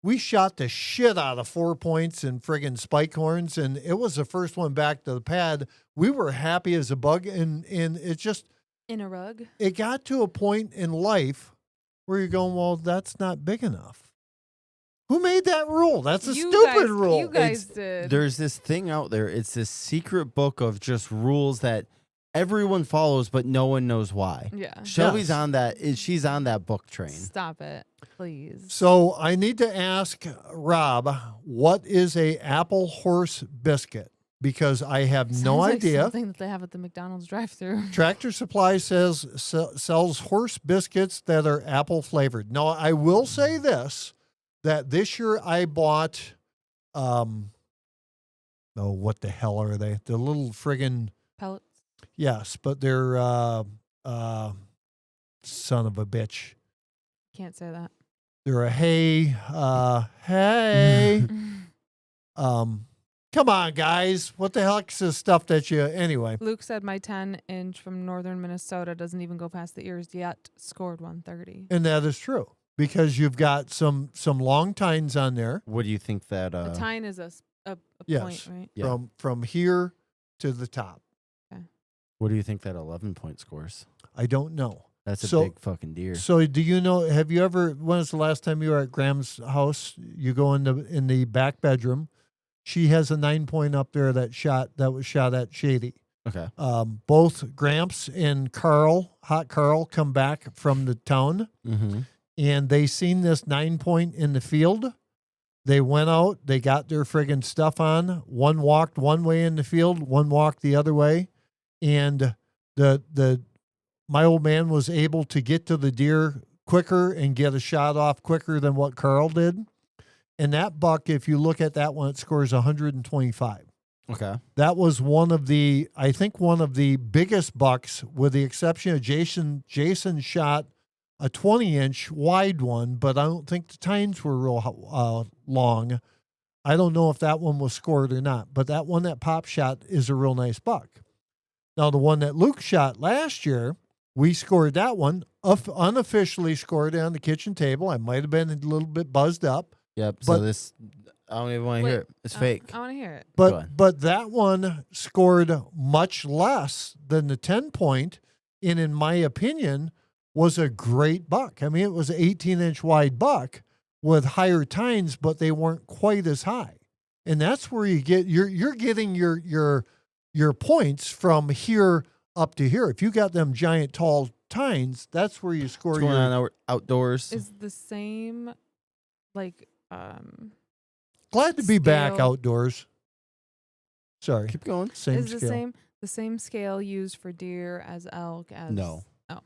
we shot the shit out of 4 points and friggin' spike horns, and it was the first one back to the pad. We were happy as a bug, and it just In a rug. it got to a point in life where you're going, well, that's not big enough. Who made that rule? That's a stupid rule. You guys did. There's this thing out there. It's this secret book of just rules that everyone follows, but no one knows why. Yeah. Shelby's Yes. on that. She's on that book train. Stop it, please. So I need to ask Rob, what is a apple horse biscuit? Because I have no Sounds like idea. something that they have at the McDonald's drive-through. Tractor Supply sells horse biscuits that are apple flavored. Now I will say this, that this year I bought, what the hell are they? The little friggin', Pellets. yes, but they're, son of a bitch. Can't say that. They're a hey. Come on, guys. What the heck's this stuff that you, anyway. Luke said my 10-inch from northern Minnesota doesn't even go past the ears yet. Scored 130. And that is true because you've got some long tines on there What do you think that? A tine is a yes. point, right? Yeah. from here to the top. What do you think that 11-point scores? I don't know. That's a So- big fucking deer. So do you know, have you ever, when was the last time you were at Graham's house? You go in the back bedroom. She has a 9-point up there that was shot at Shady. Okay. Both Gramps and Hot Carl, come back from the town, Mm-hmm. and they seen this 9-point in the field. They went out, they got their friggin' stuff on. One walked one way in the field, one walked the other way, and my old man was able to get to the deer quicker and get a shot off quicker than what Carl did. And that buck, if you look at that one, it scores 125. Okay. That was one of the biggest bucks, with the exception of Jason. Jason shot a 20-inch wide one, but I don't think the tines were real long. I don't know if that one was scored or not, but that one that Pop shot is a real nice buck. Now, the one that Luke shot last year, we scored that one, unofficially scored it on the kitchen table. I might have been a little bit buzzed up. Yep. But- So this, I don't even want to hear it. It's fake. I want to hear it. Go on. But that one scored much less than the 10-point, and in my opinion, was a great buck. I mean, it was an 18-inch wide buck with higher tines, but they weren't quite as high. And that's where you get you're getting your points from here up to here. If you got them giant tall tines, that's where you score What's going on outdoors? Is the same, like, Glad to be back scale- outdoors. Sorry. Keep going. Same is scale. the same scale used for deer as elk as No. Oh.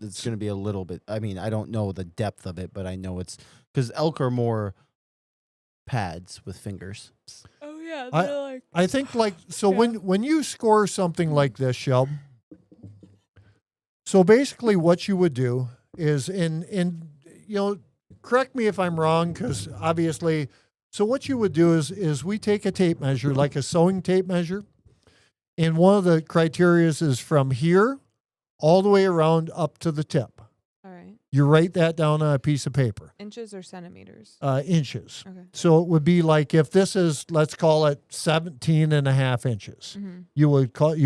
It's going to be a little bit. I mean, I don't know the depth of it, but I know it's because elk are more pads with fingers. Oh yeah, I- they're like I think so Yeah. when you score something like this, Shelb, so basically what you would do is correct me if I'm wrong, because obviously, so what you would do is we take a tape measure, like a sewing tape measure, and one of the criteria is from here all the way around up to the tip. all right. You write that down on a piece of paper, Inches or centimeters? inches. Okay. So it would be like if this is, let's call it 17 and a half inches. Mm-hmm. You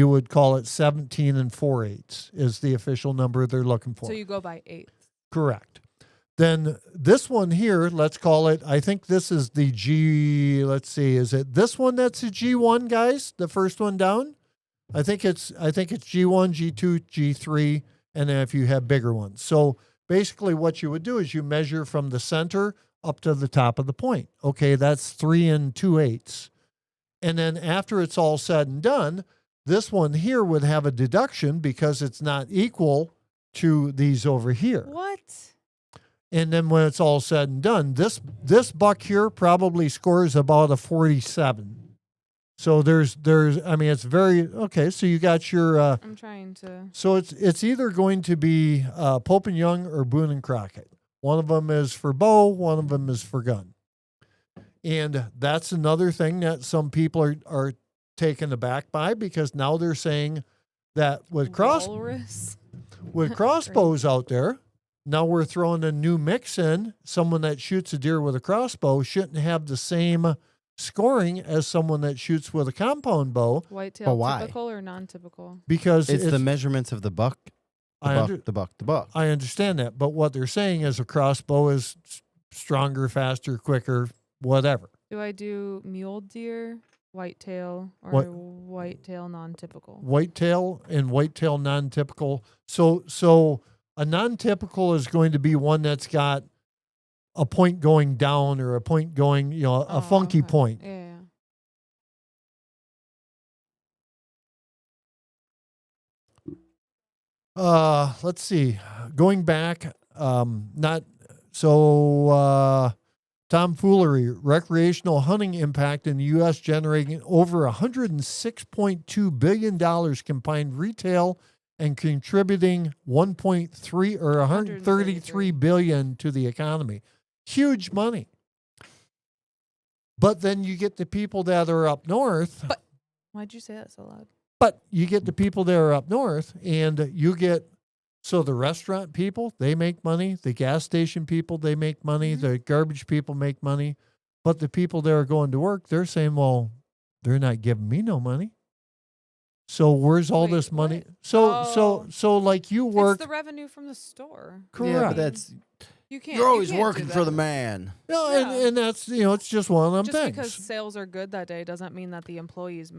would call it 17 and 4/8 is the official number they're looking for. So you go by eighths. Correct. Then this one here, let's call it, I think this is the G, let's see, is it this one that's a G1, guys? The first one down? I think it's G1, G2, G3, and then if you have bigger ones. So basically what you would do is you measure from the center up to the top of the point. Okay, that's 3 and 2/8. And then after it's all said and done, this one here would have a deduction because it's not equal to these over here. What? And then when it's all said and done, this buck here probably scores about a 47. So there's I mean, it's very okay. So you got your I'm trying to. so it's either going to be Pope and Young or Boone and Crockett. One of them is for bow, one of them is for gun. And that's another thing that some people are taken aback by, because now they're saying that with Walrus. crossbows out there, now we're throwing a new mix in. Someone that shoots a deer with a crossbow shouldn't have the same scoring as someone that shoots with a compound bow, Whitetail But why? typical or non-typical? because It's the measurements of the buck. The I buck, under- the buck, the buck. I understand that, but what they're saying is a crossbow is stronger, faster, quicker, whatever. Do I do mule deer, whitetail, or What- whitetail non-typical? Whitetail and whitetail non-typical. So a non-typical is going to be one that's got a point going down or a point going, a Oh, funky okay. point. Yeah. Let's see. Going back, not so. Tomfoolery, recreational hunting impact in the U.S. generating over $106.2 billion combined retail and contributing 1.3 or 133 billion to the economy. Huge money. But then you get the people that are up north. Why'd you say that so loud? But you get the people that are up north, and you get, so the restaurant people, they make money. The gas station people, they make money. Mhm. The garbage people make money. But the people that are going to work, they're saying, well, they're not giving me no money. So where's all Wait, this money? what? So like you work. It's the revenue from the store. Correct. Yeah, but that's You can't. you're always you can't do working for the that. man. No, Yeah. and that's, it's just one of them Just things. because sales are good that day doesn't mean that the employees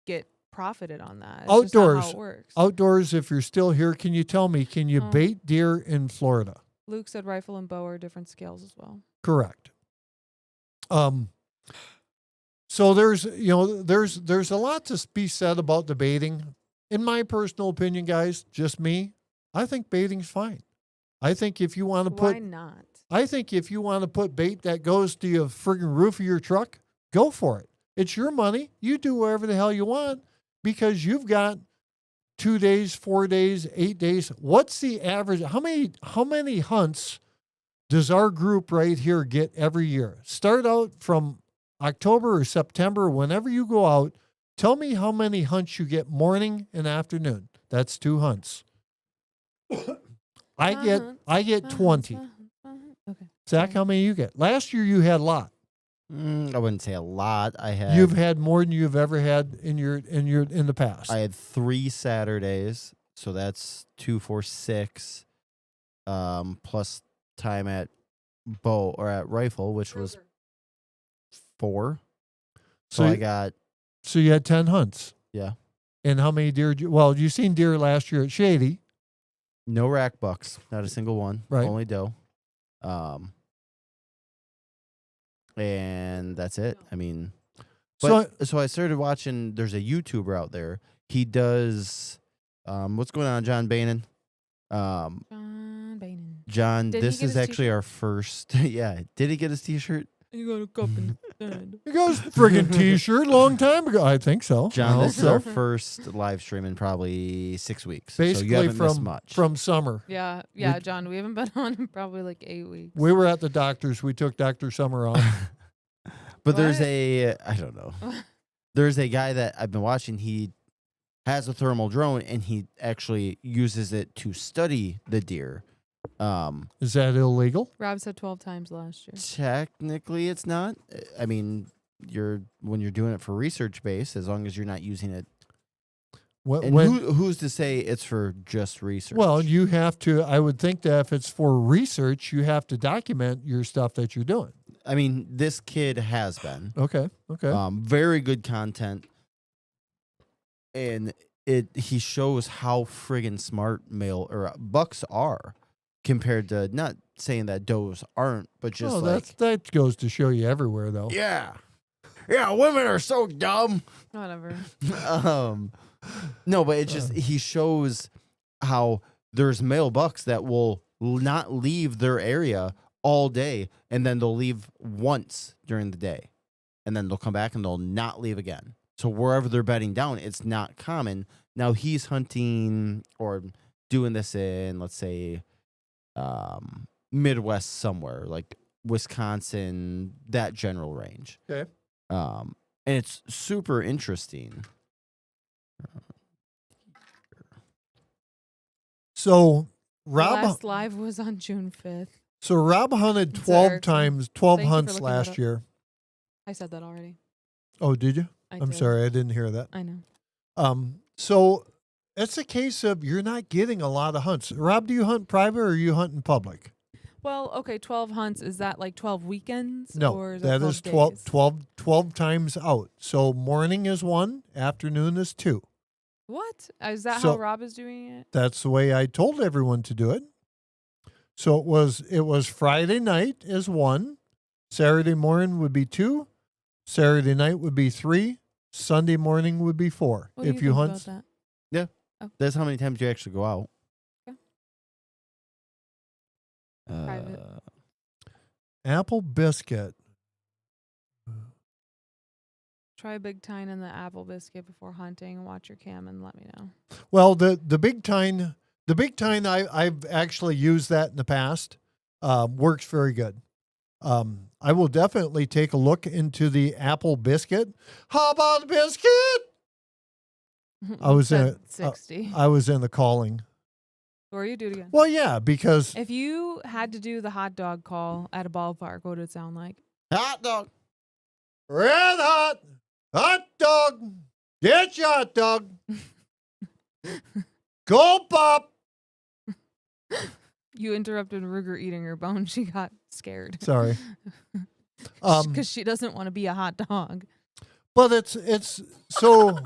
get profited on that. It's just not Outdoors. how it works. Outdoors, if you're still here, can you tell me, can you bait deer in Florida? Luke said rifle and bow are different scales as well. Correct. So there's a lot to be said about the baiting. In my personal opinion, guys, just me, I think baiting's fine. I think if you want to Why put, not? I think if you want to put bait that goes to the friggin' roof of your truck, go for it. It's your money. You do whatever the hell you want because you've got 2 days, 4 days, 8 days. What's the average? How many hunts does our group right here get every year? Start out from October or September, whenever you go out, tell me how many hunts you get morning and afternoon. That's 2 hunts. I get 20. Okay. Zach, how many you get? Last year you had a lot. I wouldn't say a lot. You've had more than you've ever had in the past. I had 3 Saturdays, so that's 2, 4, 6, plus time at bow or at rifle, which was 4. So I got. So you had 10 hunts. Yeah. And how many deer? You seen deer last year at Shady. No rack bucks, not a single one. Right. Only doe. And that's it. I mean, so I started watching. There's a YouTuber out there. He does. What's going on, John Bainan? John Bainan. John, Did he this get is his actually t-shirt? our first. Yeah. Did he get his T-shirt? You got a cup instead. You guys friggin' T-shirt long time ago. I think so. John, I this is hope our so. first live stream in probably 6 weeks. so you Basically haven't missed much. from summer. Yeah, John. We haven't been on in probably like 8 weeks. We were at the doctor's. We took Dr. Summer on. But there's What? I don't know. There's a guy that I've been watching. He has a thermal drone and he actually uses it to study the deer. Is that illegal? Rob said 12 times last year. Technically, it's not. I mean, when you're doing it for research base, as long as you're not using it. And who's to say it's for just research? Well, you have to. I would think that if it's for research, you have to document your stuff that you're doing. I mean, this kid has been. Okay. Very good content, and he shows how friggin' smart male or bucks are compared to, not saying that does aren't, but just that goes to show you everywhere, though. yeah, women are so dumb. Whatever. No, but it's just he shows how there's male bucks that will not leave their area all day, and then they'll leave once during the day, and then they'll come back and they'll not leave again. So wherever they're bedding down, it's not common. Now he's hunting or doing this in, let's say, Midwest somewhere, like Wisconsin, that general range. Okay. And it's super interesting. So The Rob, last live was on June 5th. so Rob hunted It's 12 Erickson. times, 12 Thank you for hunts looking that last up. year. I said that already. Oh, did you? I'm did. sorry, I didn't hear that. I know. So it's a case of you're not getting a lot of hunts. Rob, do you hunt private or you hunt in public? Well, okay, 12 hunts. Is that like 12 weekends? No, or is that is 12, 12 times out. So morning is 1, afternoon is 2. What? Is that So- how Rob is doing it? That's the way I told everyone to do it. So it was Friday night is 1, Saturday morning would be 2, Saturday night would be 3, Sunday morning would be 4. What do If you think hunt, about that? That's how many times you actually go out. Okay. Private. apple biscuit. Try a big tine in the apple biscuit before hunting and watch your cam and let me know. Well, the big tine I've actually used that in the past. Works very good. I will definitely take a look into the apple biscuit. How about the biscuit? I was in Said 60. I was in the calling. Or you do it again. Well, yeah, because If you had to do the hot dog call at a ballpark, what would it sound like? Hot dog. red hot dog, get your hot dog, go pop. You interrupted Ruger eating her bone. She got scared. Sorry. Because she doesn't want to be a hot dog. But it's so.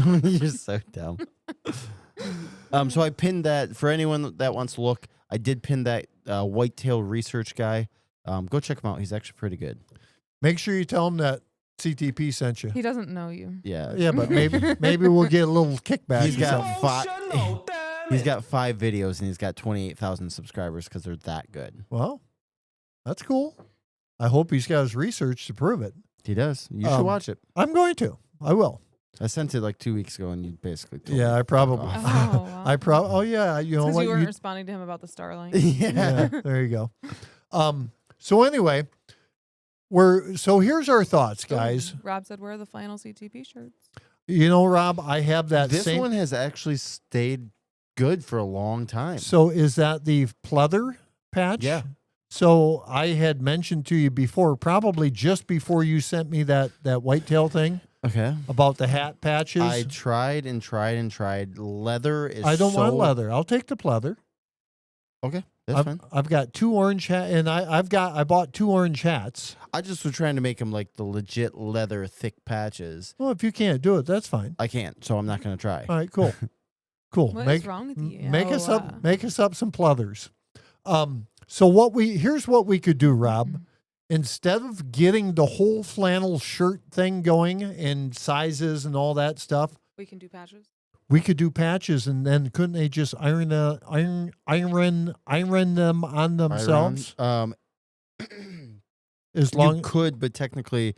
You're so dumb. So I pinned that for anyone that wants to look. I did pin that whitetail research guy. Go check him out. He's actually pretty good. Make sure you tell him that CTP sent you. He doesn't know you. Yeah. Yeah, but maybe we'll get a little kickback. He's or got something. he's got 5 videos and he's got 28,000 subscribers because they're that good. Well, that's cool. I hope he's got his research to prove it. He does. You should watch it. I'm going to. I will. I sent it like 2 weeks ago, and you basically told Yeah, me. I probably. Oh, wow. Oh yeah, you know Because what? you weren't responding to him about the Starlink. Yeah. Yeah, there you go. So anyway, here's our thoughts, guys. Ooh, Rob said, "Where are the flannel CTP shirts?" You know, Rob, I have that This same one has actually stayed good for a long time. So is that the pleather patch? Yeah. So I had mentioned to you before, probably just before you sent me that whitetail thing Okay. about the hat patches. I tried and tried and tried. Leather is I don't so... want leather. I'll take the pleather. Okay, that's fine. I've got 2 orange hats, and I bought 2 orange hats. I just was trying to make them like the legit leather thick patches. Well, if you can't do it, that's fine. I can't, so I'm not going to try. All right, cool. Cool. What is wrong with you? Make us up some pleathers. So here's what we could do, Rob. Instead of getting the whole flannel shirt thing going and sizes and all that stuff, We can do patches. we could do patches, and then couldn't they just iron them on themselves? As long You could, but technically,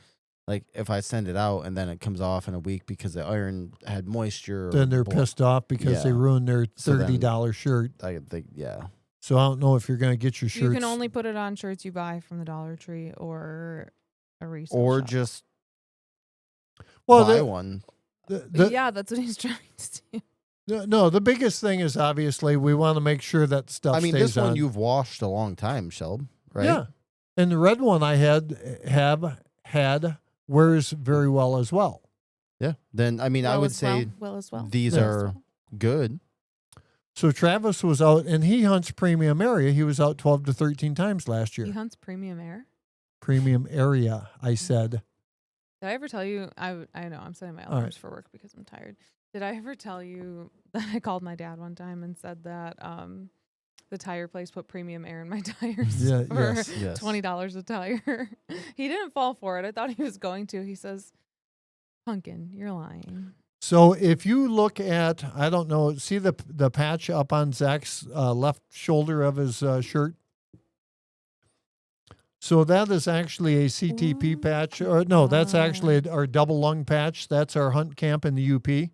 like if I send it out and then it comes off in a week because the iron had moisture, then they're or pissed off because they Yeah. ruined their So then- $30 shirt. I think, yeah. So I don't know if you're going to get your shirts. You can only put it on shirts you buy from the Dollar Tree or a resale Or shop. just well, buy one. Yeah, that's what he's trying to do. No, the biggest thing is obviously we want to make sure that stuff I mean, stays this one on. you've washed a long time, Shelb, right? Yeah. And the red one I have had wears very well as well. Yeah. Then, I mean, I would say as well. these Yeah. are good. So Travis was out, and he hunts premium area. He was out 12 to 13 times last He year. hunts premium air. Premium area, I said. Did I ever tell you? I know I'm setting my All right. alarms for work because I'm tired. Did I ever tell you that I called my dad one time and said that the tire place put premium air in my tires Yeah, for Yes. $20 a tire? He didn't fall for it. I thought he was going to. He says, "Pumpkin, you're lying." So if you look at, I don't know, see the patch up on Zach's left shoulder of his shirt? So that is actually a CTP patch. Or no, that's actually our double lung patch. That's our hunt camp in the UP.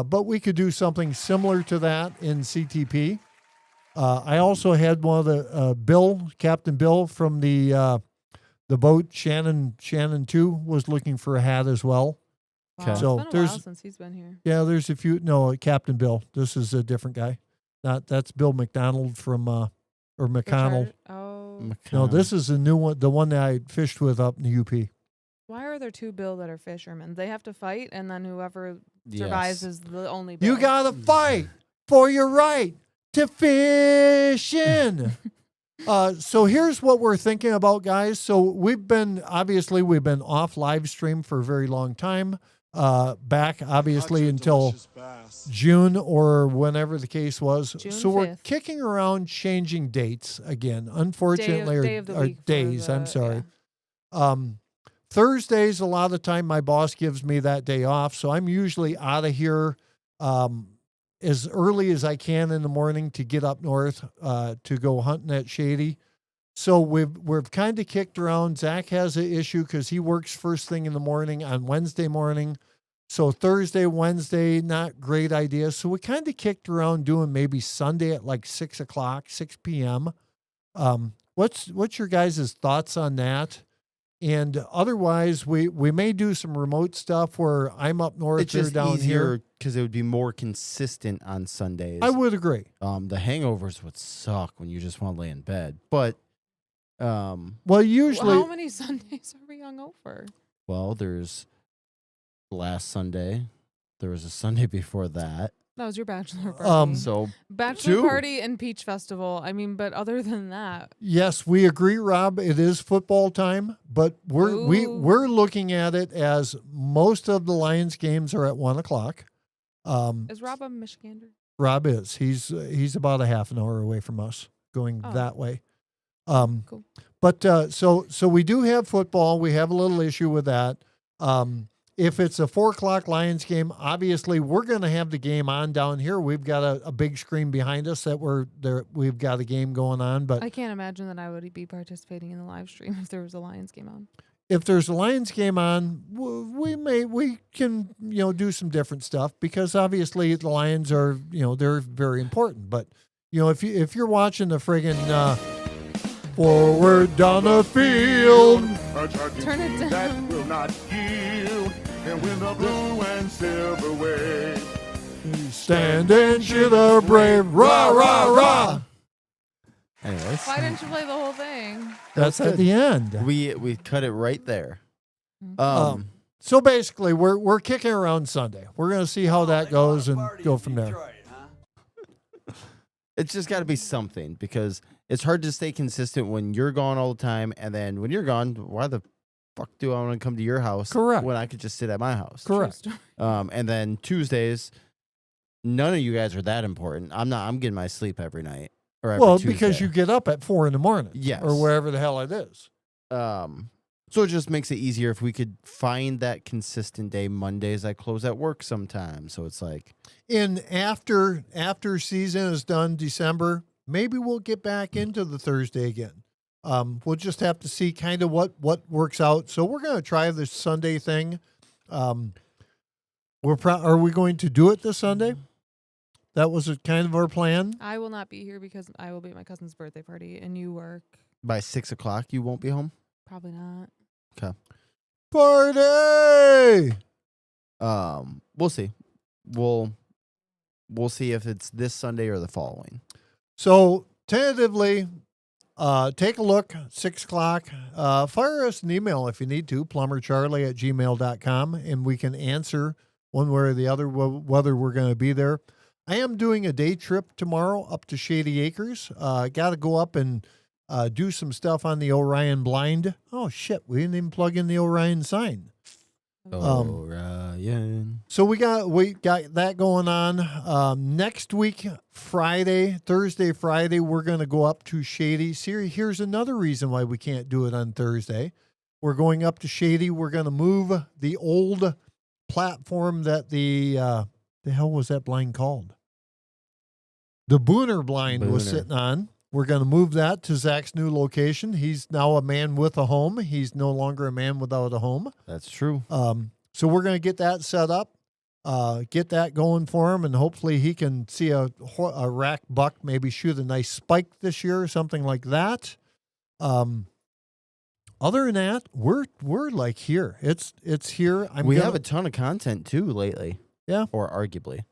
But we could do something similar to that in CTP. I also had one of the Captain Bill from the boat, Shannon 2, was looking for a hat as well. Wow, So it's been a while since he's been here. Yeah, there's a few. No, Captain Bill. This is a different guy. That's Bill McDonald from or McConnell. No, this is a new one. The one that I fished with up in the UP. Why are there 2 Bill that are fishermen? They have to fight, and then whoever survives is the only Bill. You gotta fight for your right to fishing. So here's what we're thinking about, guys. So we've been off live stream for a very long time. Back obviously until June or whenever the case was. June so we're 5th. kicking around changing dates again. Unfortunately, day of the or week for days. I'm the- sorry. yeah. Thursdays, a lot of the time, my boss gives me that day off, so I'm usually out of here as early as I can in the morning to get up north to go hunting at Shady. So we've kind of kicked around. Zach has an issue because he works first thing in the morning on Wednesday morning. So Thursday, Wednesday, not great idea. So we kind of kicked around doing maybe Sunday at like 6 p.m. What's your guys' thoughts on that? And otherwise, we may do some remote stuff where I'm up north, It's they're just down easier here. because it would be more consistent on Sundays. I would agree. The hangovers would suck when you just want to lay in bed. But, Well, usually, How many Sundays are we hungover? well, there's last Sunday. There was a Sunday before that. That was your bachelor party. So Bachelor 2. party and Peach Festival. I mean, but other than that, yes, we agree, Rob. It is football time, but we're looking at it as most of the Lions games are at 1:00. is Rob a Michigander? Rob is. He's about a half an hour away from us going that way. Cool. But so we do have football. We have a little issue with that. If it's a 4:00 Lions game, obviously we're going to have the game on down here. We've got a big screen behind us that we've got a game going on. But I can't imagine that I would be participating in the live stream if there was a Lions game on. if there's a Lions game on, we can do some different stuff because obviously the Lions are they're very important. But if you're watching the friggin' forward down the field, Turn it down. That will not yield, and win the blue and silver wave. stand and cheer the brave, rah rah rah. Anyways, Why didn't you play the whole thing? That's at good. the end. we cut it right there. So basically, we're kicking around Sunday. We're going to see how that goes and go from there. It's just got to be something because it's hard to stay consistent when you're gone all the time, and then when you're gone, why the fuck do I want to come to your house? Correct. When I could just sit at my house. Correct. And then Tuesdays, none of you guys are that important. I'm not. I'm getting my sleep every night or every Well, Tuesday. because you get up at 4 a.m. Yes. or wherever the hell it is. So it just makes it easier if we could find that consistent day. Mondays I close at work sometimes, so it's like After season is done, December, maybe we'll get back into the Thursday again. We'll just have to see kind of what works out. So we're going to try this Sunday thing. Are we going to do it this Sunday? That was kind of our plan. I will not be here because I will be at my cousin's birthday party and you work. by 6 o'clock you won't be home. Probably not. Party! We'll see. We'll see if it's this Sunday or the following. So tentatively, take a look, 6 o'clock. Fire us an email if you need to, plumbercharley@gmail.com, and we can answer one way or the other whether we're going to be there. I am doing a day trip tomorrow up to Shady Acres. Got to go up and do some stuff on the Orion blind. Oh, shit. We didn't even plug in the Orion sign. Orion. So we got that going on. Next week, Thursday, Friday, we're going to go up to Shady. See, here's another reason why we can't do it on Thursday. We're going up to Shady. We're going to move the old platform that the hell was that blind called? The Booner blind was sitting on. We're going to move that to Zach's new location. He's now a man with a home. He's no longer a man without a home. That's true. So we're going to get that set up, get that going for him, and hopefully he can see a rack buck, maybe shoot a nice spike this year or something like that. Other than that, we're like here. It's here. We have a ton of content too lately. Yeah. Or arguably.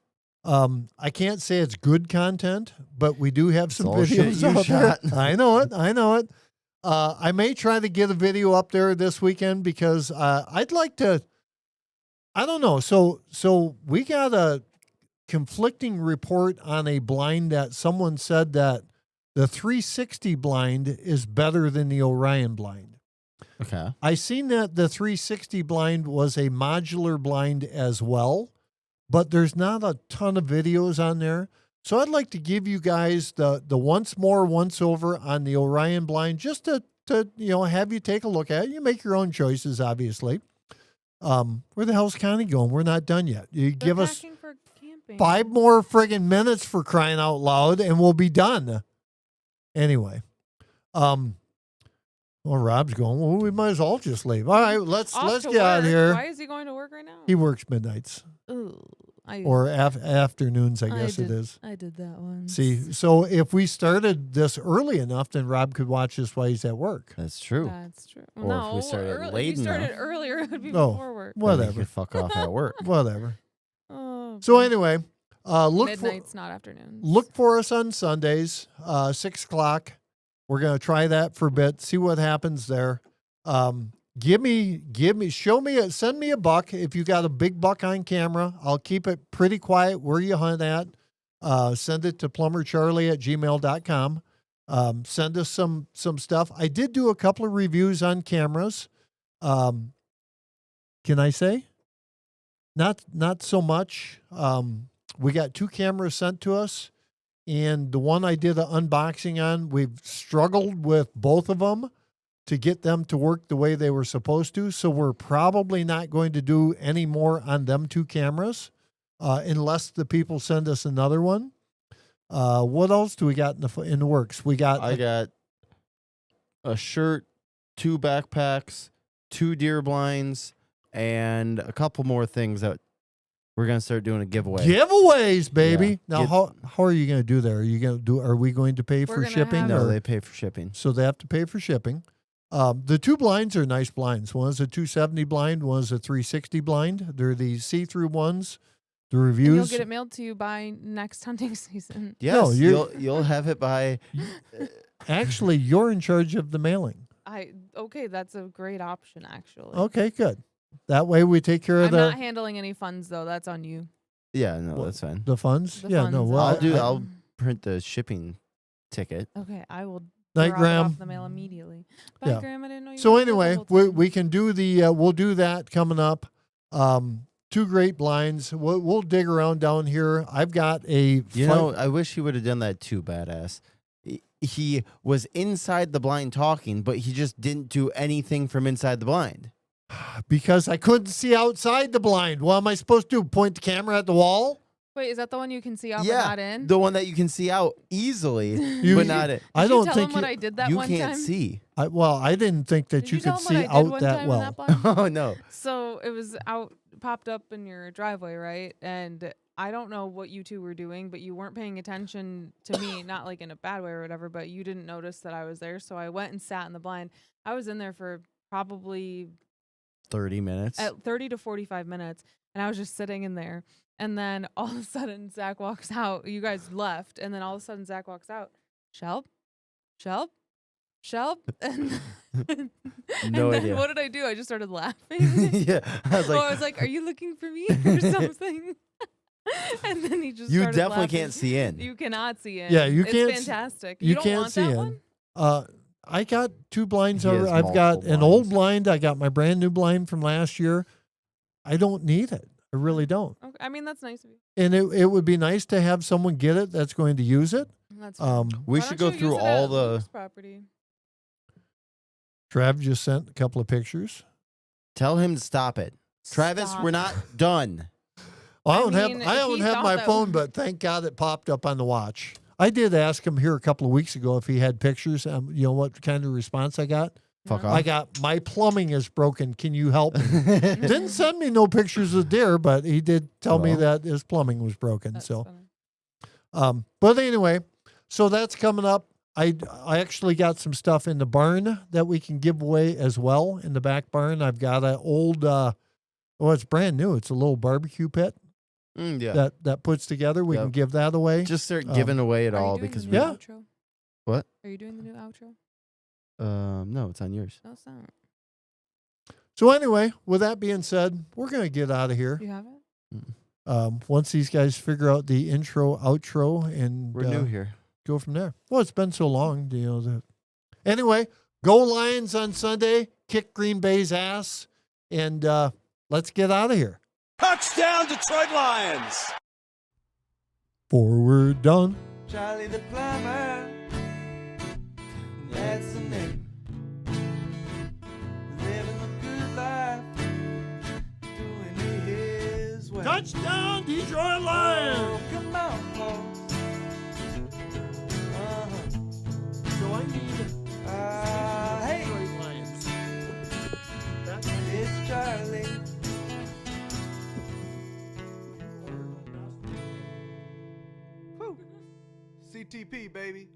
I can't say it's good content, but we do have some all shit videos you out there. shot. I know it. I may try to get a video up there this weekend because I'd like to. I don't know. So we got a conflicting report on a blind that someone said that the 360 blind is better than the Orion blind. Okay. I seen that the 360 blind was a modular blind as well, but there's not a ton of videos on there. So I'd like to give you guys the once over on the Orion blind just to have you take a look at it. You make your own choices, obviously. Where the hell's Connie going? We're not done yet. You give us for camping. 5 more friggin' minutes for crying out loud and we'll be done. Anyway. Well, Rob's going, well, we might as well just leave. All right, let's get out of here. Why is he going to work right now? He works midnights Ooh, or afternoons, I guess it is. I did that one. See, so if we started this early enough, then Rob could watch this while he's at work. That's true. That's true. Or if no, we started if late you started enough. earlier, it would be No. before work. Then you Whatever. could fuck off at work. Whatever. Oh, So anyway, look midnights, not afternoons. for us on Sundays, 6 o'clock. We're going to try that for a bit, see what happens there. Send me a buck. If you got a big buck on camera, I'll keep it pretty quiet where you hunt at. Send it to plumbercharley@gmail.com. Send us some stuff. I did do a couple of reviews on cameras. Can I say? Not so much. We got 2 cameras sent to us. And the one I did an unboxing on, we've struggled with both of them to get them to work the way they were supposed to. So we're probably not going to do any more on them 2 cameras unless the people send us another one. What else do we got in the works? I got a shirt, 2 backpacks, 2 deer blinds, and a couple more things that we're gonna start doing a giveaway. Giveaways, baby. Yeah. Now, how are you going to do that? Are we going to pay We're for gonna shipping? have- No, or- they pay for shipping. So they have to pay for shipping. The 2 blinds are nice blinds. One is a 270 blind. One is a 360 blind. They're the see-through ones. The And reviews. you'll get it mailed to you by next hunting season. Yes, you're- you'll have it by. Actually, you're in charge of the mailing. Okay, that's a great option actually. Okay, good. That way we take care of I'm not handling any funds though. That's on you. Yeah, no, Well, that's fine. the funds. The Yeah, funds no. are- Well, I'll print the shipping ticket. Okay, I will Night, drop it Graham. off the mail immediately. Bye, Yeah. Graham. I didn't know you. So were gonna anyway, live the whole time. we can do the we'll do that coming up. 2 great blinds. We'll dig around down here. I've got a You know, I wish he would have done that too, badass. He was inside the blind talking, but he just didn't do anything from inside the blind. because I couldn't see outside the blind. What am I supposed to do? Point the camera at the wall? Wait, is that the one you can see out Yeah, but not in? the one that you can see out easily, You- but not it. I Did don't you tell think him what I did that You one can't time? see. I didn't think that Did you you tell could him what see I did out one that time in well. that blind? Oh no. So it was out, popped up in your driveway, right? And I don't know what you two were doing, but you weren't paying attention to me, not like in a bad way or whatever, but you didn't notice that I was there. So I went and sat in the blind. I was in there for probably 30 minutes. at 30 to 45 minutes, and I was just sitting in there. And then all of a sudden, Zach walks out. You guys left, and then all of a sudden, Zach walks out. Shelp, and, No and idea. then what did I do? I just started laughing. Yeah, I was Oh, like, I was like, "Are you looking for me or something?" And then he just you started definitely laughing. can't see in. You cannot see in. Yeah, you it's can't fantastic. you don't can't want see that in. one? I got 2 blinds He has over. I've got multiple an old blinds. blind. I got my brand new blind from last year. I don't need it. I really don't. Okay. I mean, that's nice of you. And it would be nice to have someone get it that's going to use it. That's fine. We Why should don't go you through use it all at the. Luke's property. Trav just sent a couple of pictures. Tell him to stop it, Travis. Stop. We're not done. I I don't mean, have he thought my that phone, was- but thank God it popped up on the watch. I did ask him here a couple of weeks ago if he had pictures. You know what kind of response I got? Fuck No. off. I got, my plumbing is broken. Can you help me? Didn't send me no pictures of deer, but he did tell me Well. that his plumbing was broken. That's So, funny. but anyway, so that's coming up. I actually got some stuff in the barn that we can give away as well. In the back barn, I've got an old, it's brand new. It's a little barbecue pit Yeah. that puts together. We Yep. can give that away. Just start giving away it Are you all doing because the we. new Yeah. outro? What? Are you doing the new outro? No, it's on yours. No, it's not. So anyway, with that being said, we're going to get out of here. You have it? Once these guys figure out the intro, outro, and We're new here. go from there. Well, it's been so long, you know. Anyway, go Lions on Sunday, kick Green Bay's ass, and let's get out of here. Touchdown, Detroit Lions! Forward done. Charlie the plumber, that's the name. Living a good life, doing it his way. Touchdown, Detroit Lions! Oh, come on, folks. So I need Hey, Detroit Lions. it's Charlie. Whew. CTP, baby.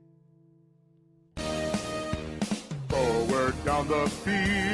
Forward down the field.